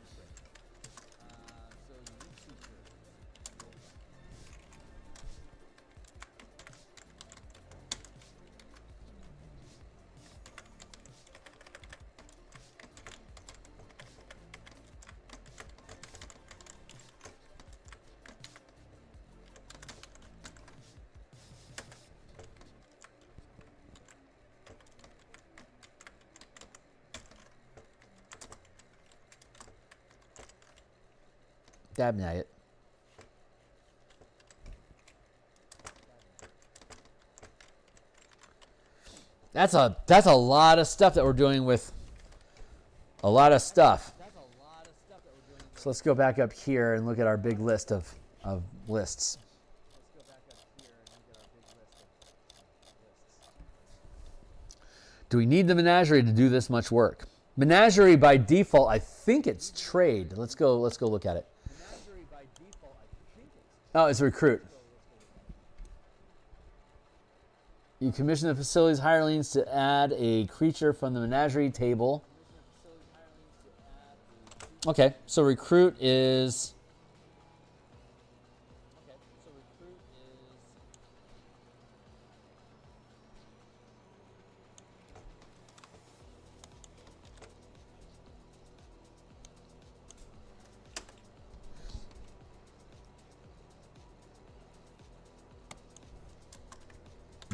Dab nugget. That's a lot of stuff that we're doing with a lot of stuff. So let's go back up here and look at our big list of lists. Do we need the menagerie to do this much work? Menagerie by default, I think it's trade. Let's go look at it. Oh, it's recruit. You commission the facility's hirelings to add a creature from the menagerie table. Okay, so recruit is...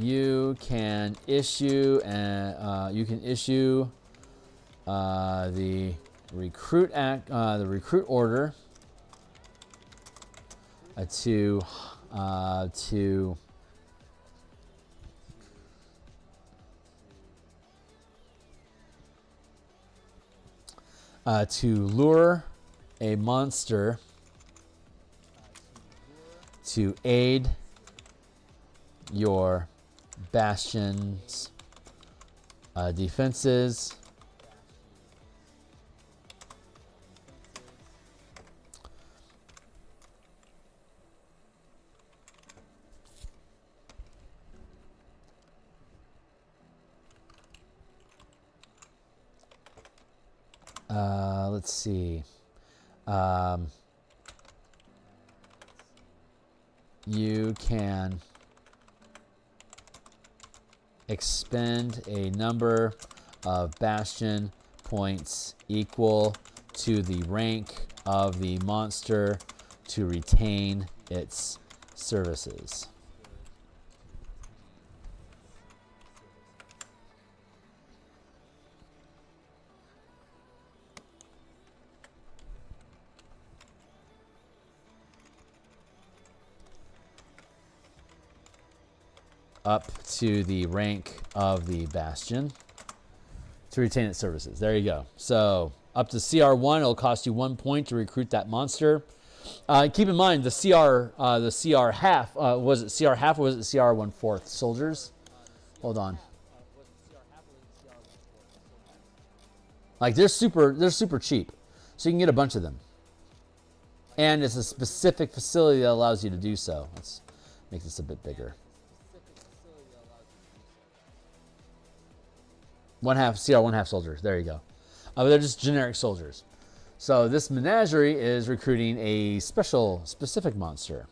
You can issue the recruit order to lure a monster to aid your Bastion's defenses. Let's see. you can expend a number of Bastion points equal to the rank of the monster to retain its services. Up to the rank of the Bastion to retain its services. There you go. So up to CR1, it'll cost you 1 point to recruit that monster. Keep in mind the CR half. Was it CR half or was it CR 1/4 soldiers? Hold on. Like they're super cheap, so you can get a bunch of them. And it's a specific facility that allows you to do so. Let's make this a bit bigger. 1/2 CR 1/2 soldiers. There you go. But they're just generic soldiers. So this menagerie is recruiting a specific monster.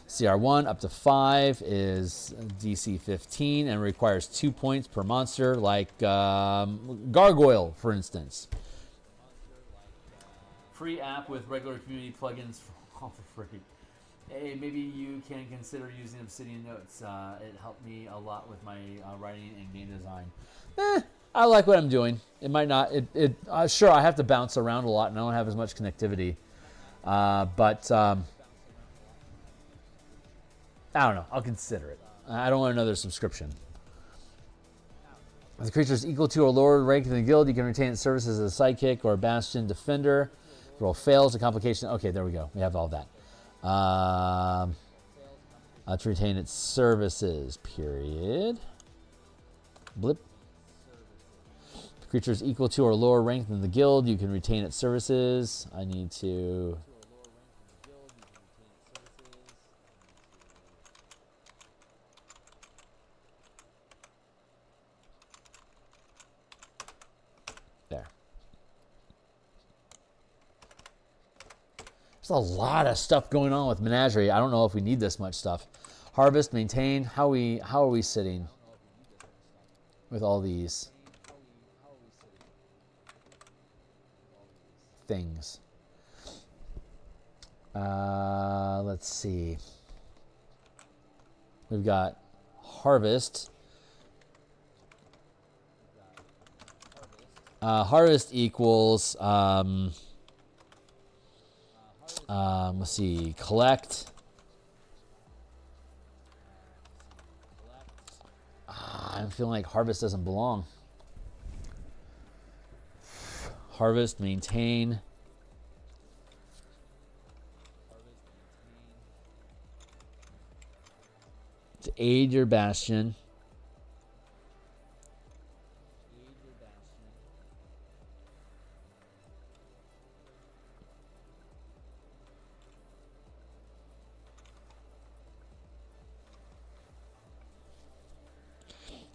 CR1 up to 5 is DC 15 and requires 2 points per monster, like Gargoyle, for instance. Free app with regular community plugins all for free. Hey, maybe you can consider using Obsidian Notes. It helped me a lot with my writing and game design. I like what I'm doing. It might not. Sure, I have to bounce around a lot, and I don't have as much connectivity. But I don't know. I'll consider it. I don't want another subscription. If the creature is equal to or lower rank in the guild, you can retain its services as a sidekick or a Bastion defender. If roll fails, a complication. Okay, there we go. We have all that. To retain its services. Period. Blip. Creature is equal to or lower rank than the guild, you can retain its services. I need to... There. There's a lot of stuff going on with Menagerie. I don't know if we need this much stuff. Harvest, maintain. How are we sitting with all these things? Let's see. We've got harvest. Harvest equals let's see, collect. I'm feeling like harvest doesn't belong. Harvest, maintain. To aid your Bastion.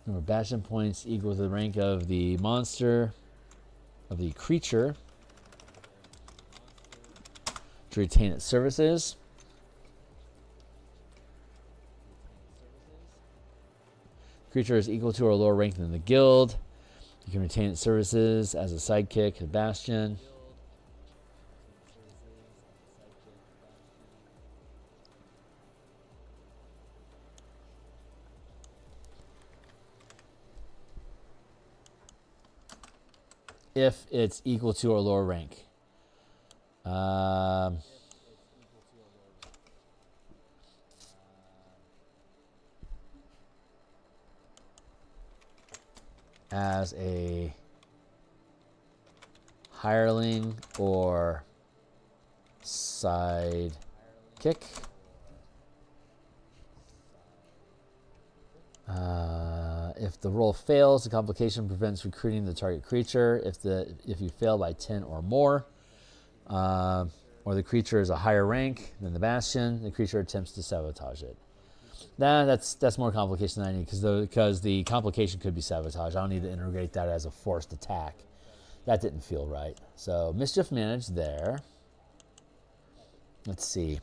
Number of Bastion points equal to the rank of the monster, of the creature, to retain its services. Creature is equal to or lower rank than the guild. You can retain its services as a sidekick, a Bastion. If it's equal to or lower rank. As a hireling or sidekick. If the roll fails, the complication prevents recruiting the target creature. If you fail by 10 or more, or the creature is a higher rank than the Bastion, the creature attempts to sabotage it. That's more complication than I need because the complication could be sabotage. I don't need to integrate that as a forced attack. That didn't feel right. So mischief managed there. Let's see.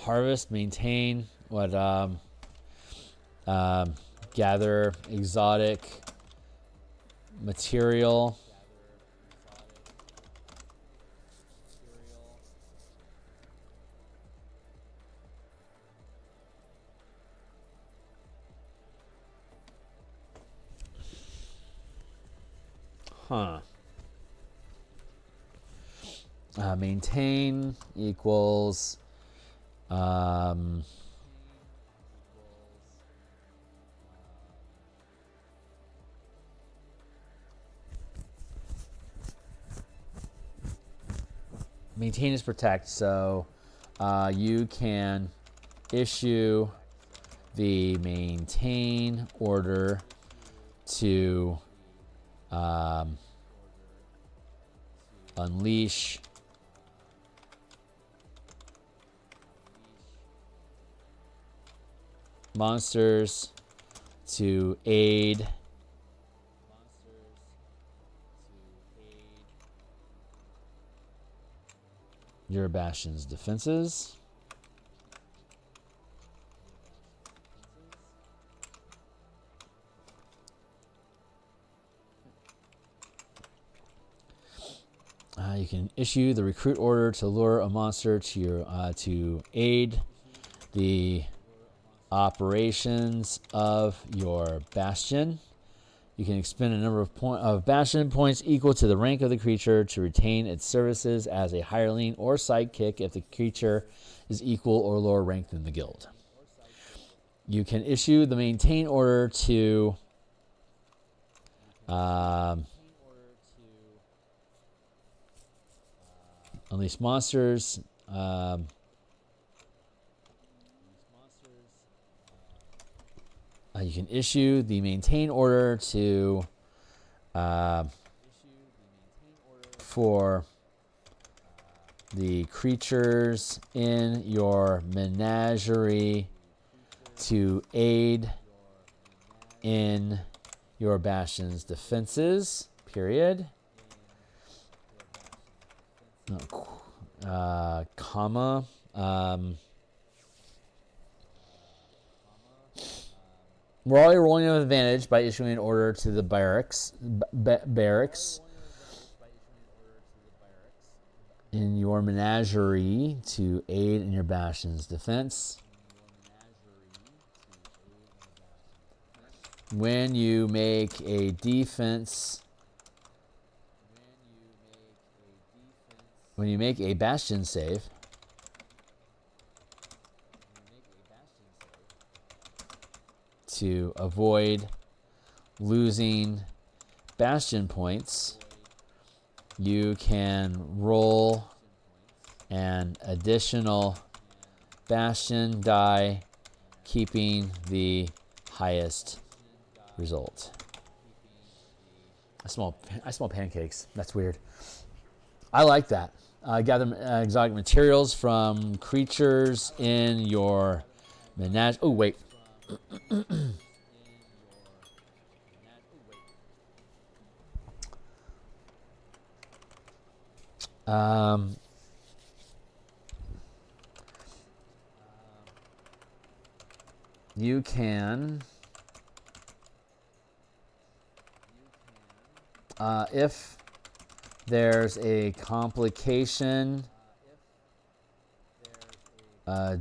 harvest, maintain, gather exotic material. Maintain equals maintain is protect, so you can issue the maintain order to unleash monsters to aid your Bastion's defenses. You can issue the recruit order to lure a monster to your to aid the operations of your Bastion. You can expend a number of Bastion points equal to the rank of the creature to retain its services as a hireling or sidekick if the creature is equal or lower ranked than the guild. You can issue the maintain order to unleash monsters. You can issue the maintain order to for the creatures in your menagerie to aid in your Bastion's defenses, period. Comma. We're already rolling with advantage by issuing an order to the barracks in your menagerie to aid in your Bastion's defense. When you make a defense, when you make a Bastion save, to avoid losing Bastion points, you can roll an additional Bastion die, keeping the highest result. I smell pancakes. That's weird. I like that. Gather exotic materials from creatures in your menagerie. Oh, wait. You can, if there's a complication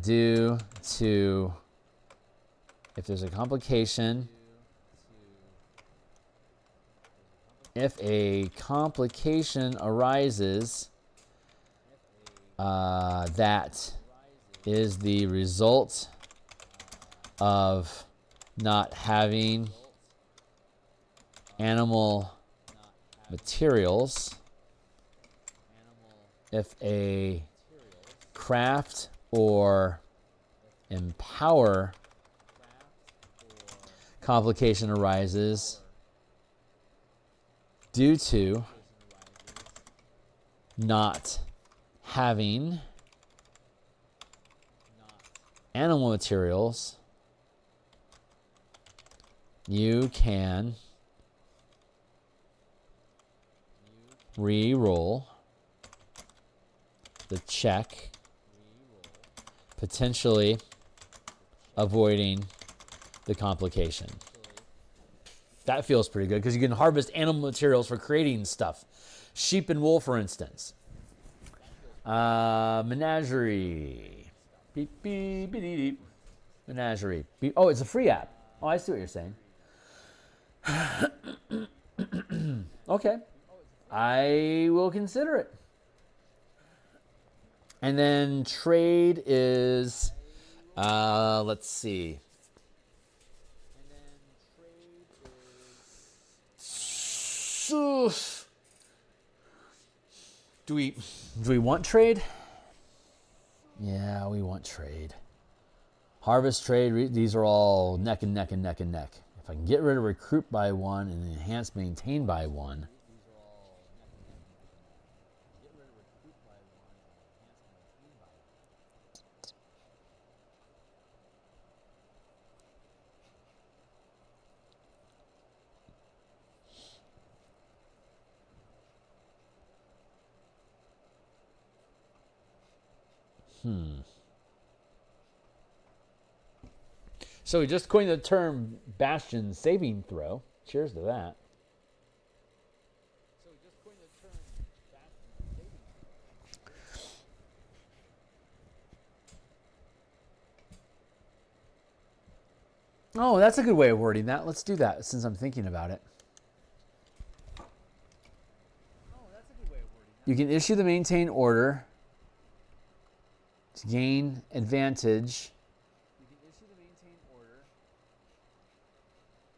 due to, if there's a complication, if a complication arises that is the result of not having animal materials, if a craft or empower complication arises due to not having animal materials, you can re-roll the check potentially avoiding the complication. That feels pretty good because you can harvest animal materials for creating stuff. Sheep and wool, for instance. Menagerie. Beep, beep, beep, beep. Menagerie. Beep. Oh, it's a free app. Oh, I see what you're saying. Okay. I will consider it. And then trade is, let's see. So, do we want trade? Yeah, we want trade. Harvest, trade, these are all neck and neck and neck and neck. If I can get rid of recruit by one and enhance maintain by one. So we just coined the term Bastion saving throw. Cheers to that. Oh, that's a good way of wording that. Let's do that since I'm thinking about it. You can issue the maintain order to gain advantage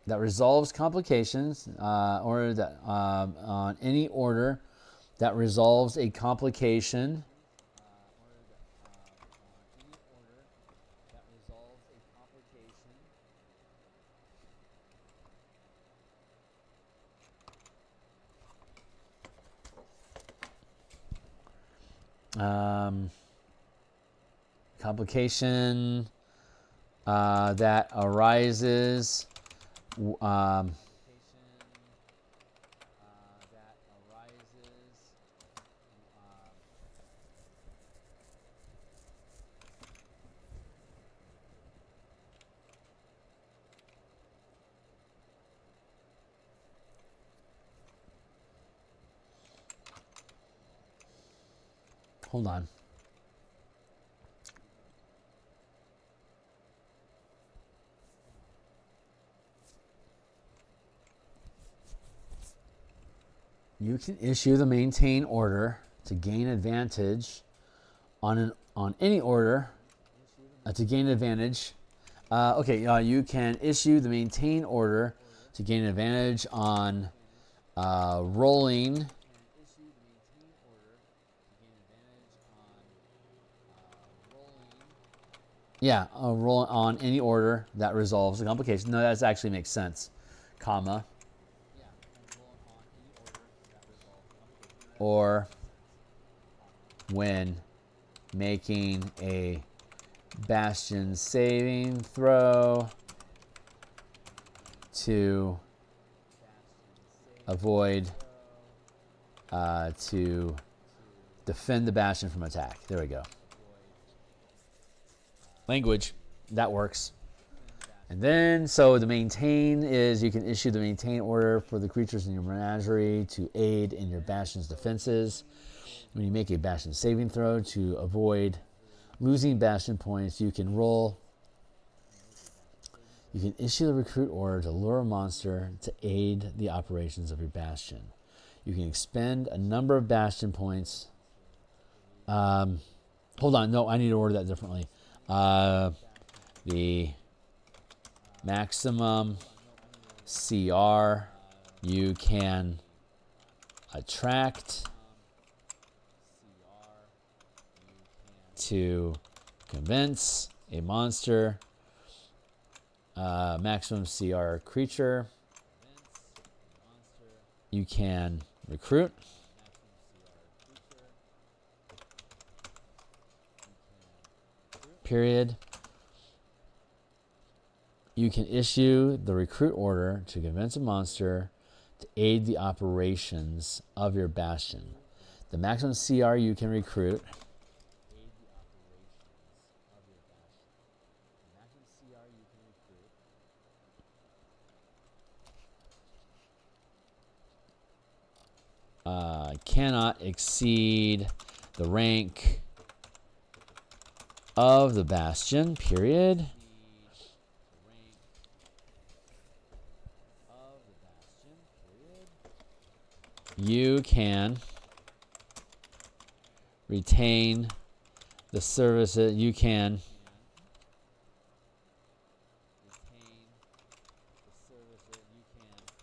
that resolves complications, or that on any order that resolves a complication. Complication that arises hold on. You can issue the maintain order to gain advantage on any order to gain advantage. You can issue the maintain order to gain advantage on rolling. Yeah, roll on any order that resolves the complication. No, that actually makes sense. Comma. Or when making a Bastion saving throw to avoid to defend the Bastion from attack. There we go. Language, that works. And then, so the maintain is you can issue the maintain order for the creatures in your menagerie to aid in your Bastion's defenses. When you make a Bastion saving throw to avoid losing Bastion points, you can roll. You can issue the recruit order to lure a monster to aid the operations of your Bastion. You can expend a number of Bastion points. Hold on, no, I need to order that differently. The maximum CR you can attract to convince a monster, maximum CR creature you can recruit. Period. You can issue the recruit order to convince a monster to aid the operations of your Bastion. The maximum CR you can recruit cannot exceed the rank of the Bastion, period. You can retain the services. You can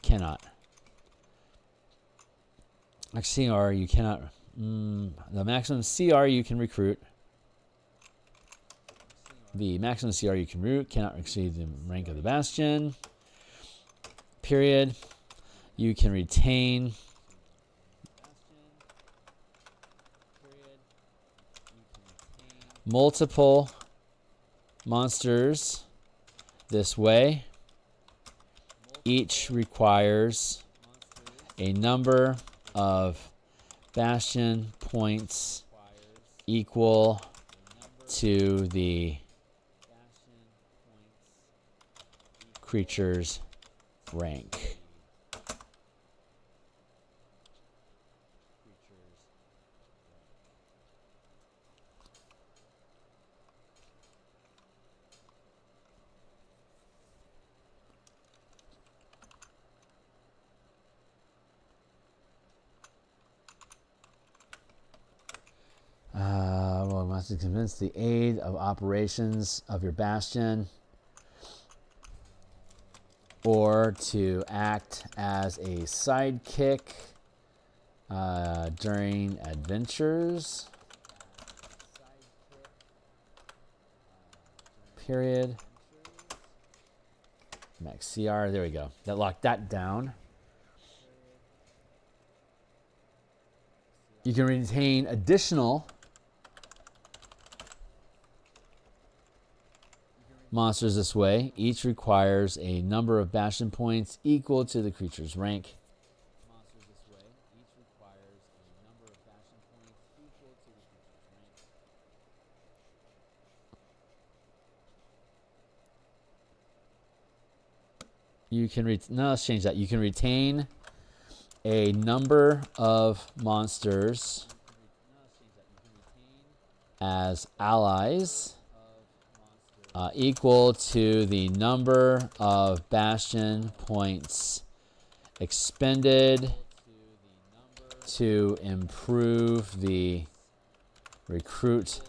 cannot. CR you cannot. The maximum CR you can recruit. The maximum CR you can recruit cannot exceed the rank of the Bastion. Period. You can retain multiple monsters this way. Each requires a number of Bastion points equal to the creature's rank. Well, must convince the aid of operations of your Bastion, or to act as a sidekick during adventures. Period. Max CR. There we go. That locked that down. You can retain additional monsters this way. Each requires a number of Bastion points equal to the creature's rank. You can no, let's change that. You can retain a number of monsters as allies equal to the number of Bastion points expended to improve the recruit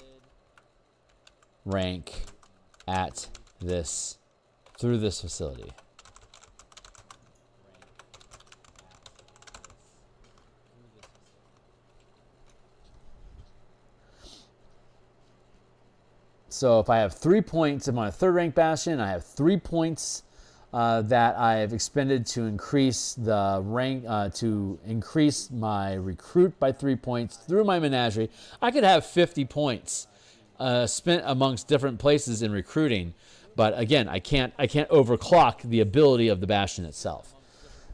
rank at this through this facility. So if I have 3 points, I'm on a third rank Bastion, I have 3 points that I have expended to increase the rank, to increase my recruit by 3 points through my menagerie. I could have 50 points spent amongst different places in recruiting, but again, I can't overclock the ability of the Bastion itself.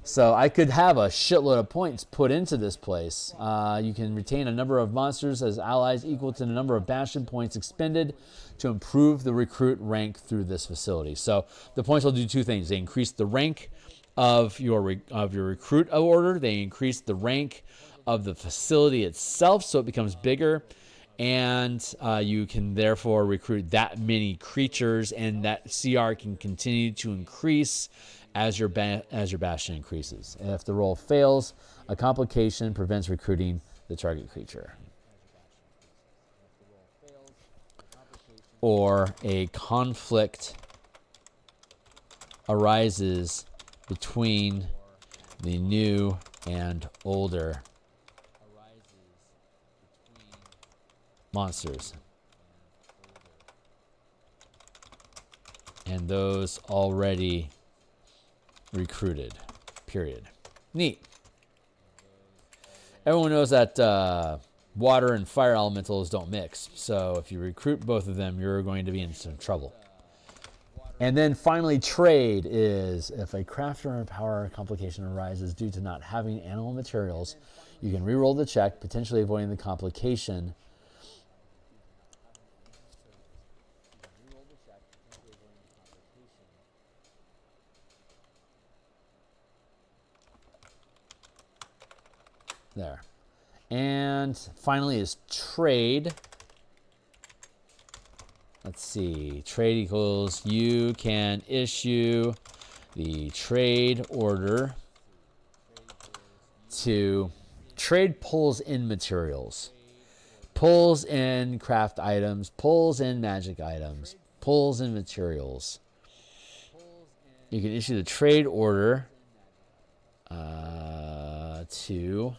So I could have a shitload of points put into this place. You can retain a number of monsters as allies equal to the number of Bastion points expended to improve the recruit rank through this facility. So the points will do two things. They increase the rank of your recruit order. They increase the rank of the facility itself, so it becomes bigger. And you can therefore recruit that many creatures, and that CR can continue to increase as your Bastion increases. And if the roll fails, a complication prevents recruiting the target creature. Or a conflict arises between the new and older monsters and those already recruited, period. Neat. Everyone knows that water and fire elementals don't mix. So if you recruit both of them, you're going to be in some trouble. And then finally, trade is if a crafter or power complication arises due to not having animal materials, you can reroll the check, potentially avoiding the complication. There. And finally is trade. Let's see. Trade equals you can issue the trade order to trade pulls in materials, pulls in craft items, pulls in magic items, pulls in materials. You can issue the trade order to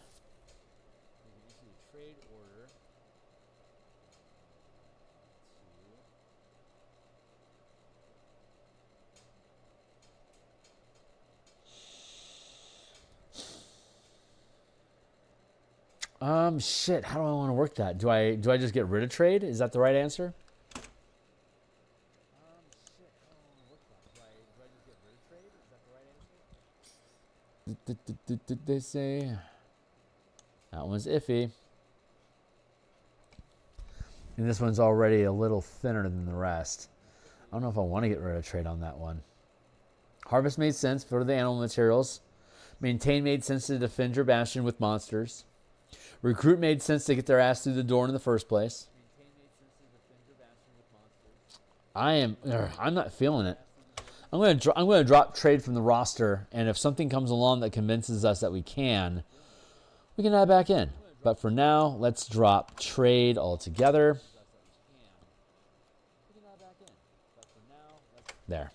shit, how do I want to work that? Do I just get rid of trade? Is that the right answer? Did they say? That one's iffy. And this one's already a little thinner than the rest. I don't know if I want to get rid of trade on that one. Harvest made sense for the animal materials. Maintain made sense to defend your bastion with monsters. Recruit made sense to get their ass through the door in the first place. I'm not feeling it. I'm gonna drop trade from the roster, and if something comes along that convinces us that we can add back in. But for now, let's drop trade altogether. There.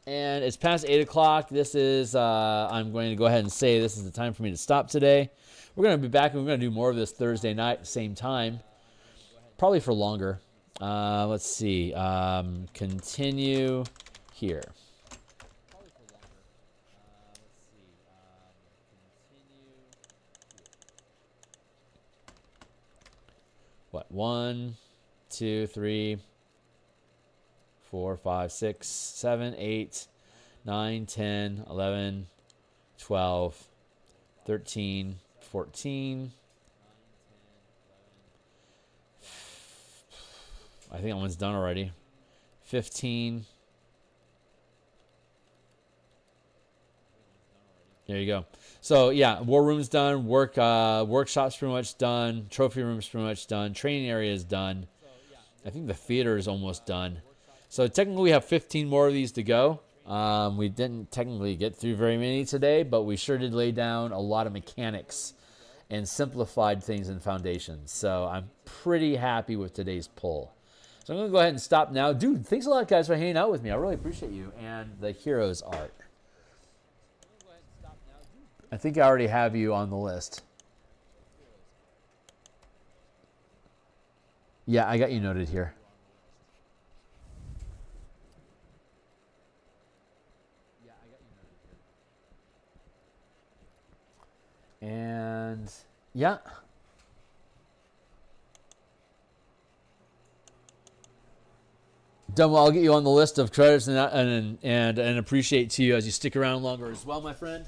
And it's past 8 o'clock. This is, I'm going to go ahead and say this is the time for me to stop today. We're going to be back, and we're going to do more of this Thursday night, same time. Probably for longer. Let's see. Continue here. What? 1, 2, 3, 4, 5, 6, 7, 8, 9, 10, 11, 12, 13, 14. I think that one's done already. 15. There you go. So yeah, war room's done. Workshop's pretty much done. Trophy room's pretty much done. Training area is done. I think the theater is almost done. So technically we have 15 more of these to go. We didn't technically get through very many today, but we sure did lay down a lot of mechanics and simplified things in foundations. So I'm pretty happy with today's pull. So I'm going to go ahead and stop now. Dude, thanks a lot, guys, for hanging out with me. I really appreciate you and the heroes art. I think I already have you on the list. Yeah, I got you noted here. And yeah. Done. Well, I'll get you on the list of credits and appreciate to you as you stick around longer as well, my friend.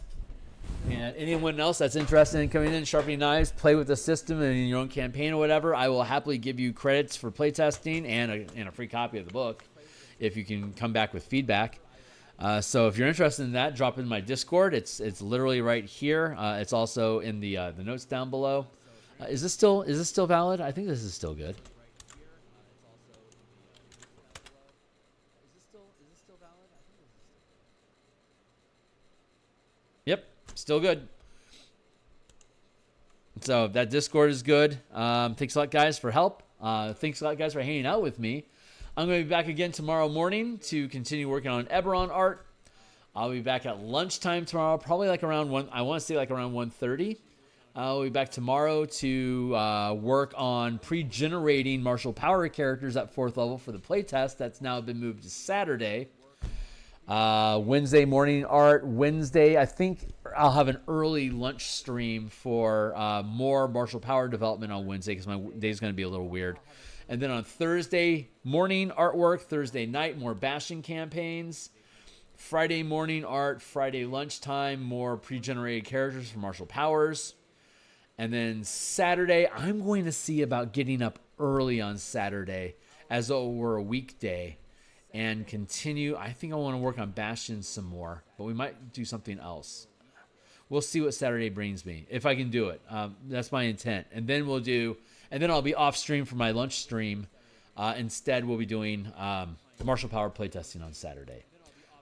And anyone else that's interested in coming in, sharpening knives, play with the system and in your own campaign or whatever, I will happily give you credits for playtesting and a free copy of the book if you can come back with feedback. So if you're interested in that, drop in my Discord. It's literally right here. It's also in the notes down below. Is this still valid? I think this is still good. Yep, still good. So that Discord is good. Thanks a lot, guys, for help. Thanks a lot, guys, for hanging out with me. I'm going to be back again tomorrow morning to continue working on Eberron art. I'll be back at lunchtime tomorrow, probably like around 1. I want to say like around 1:30. I'll be back tomorrow to work on pre-generating martial power characters at 4th level for the playtest. That's now been moved to Saturday. Wednesday morning art. Wednesday, I think I'll have an early lunch stream for more martial power development on Wednesday because my day's going to be a little weird. And then on Thursday morning artwork, Thursday night more Bastion campaigns, Friday morning art, Friday lunchtime more pre-generated characters for martial powers. And then Saturday, I'm going to see about getting up early on Saturday as though it were a weekday and continue. I think I want to work on Bastion some more, but we might do something else. we'll see what Saturday brings me, if I can do it. That's my intent. And then I'll be off stream for my lunch stream. Instead, we'll be doing Martial Power playtesting on Saturday.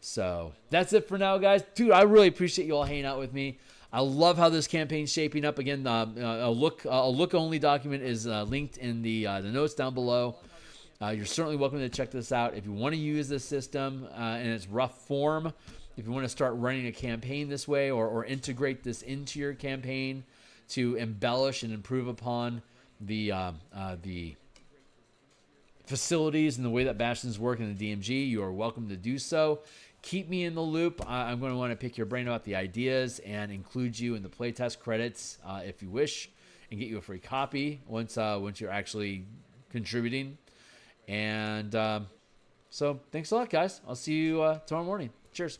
So that's it for now, guys. Dude, I really appreciate you all hanging out with me. I love how this campaign's shaping up. Again, a look-only document is linked in the notes down below. You're certainly welcome to check this out. If you want to use this system in its rough form, if you want to start running a campaign this way or integrate this into your campaign to embellish and improve upon the facilities and the way that Bastions work in the DMG, you are welcome to do so. Keep me in the loop. I'm going to want to pick your brain about the ideas and include you in the playtest credits if you wish, and get you a free copy once you're actually contributing. And so thanks a lot, guys. I'll see you tomorrow morning. Cheers.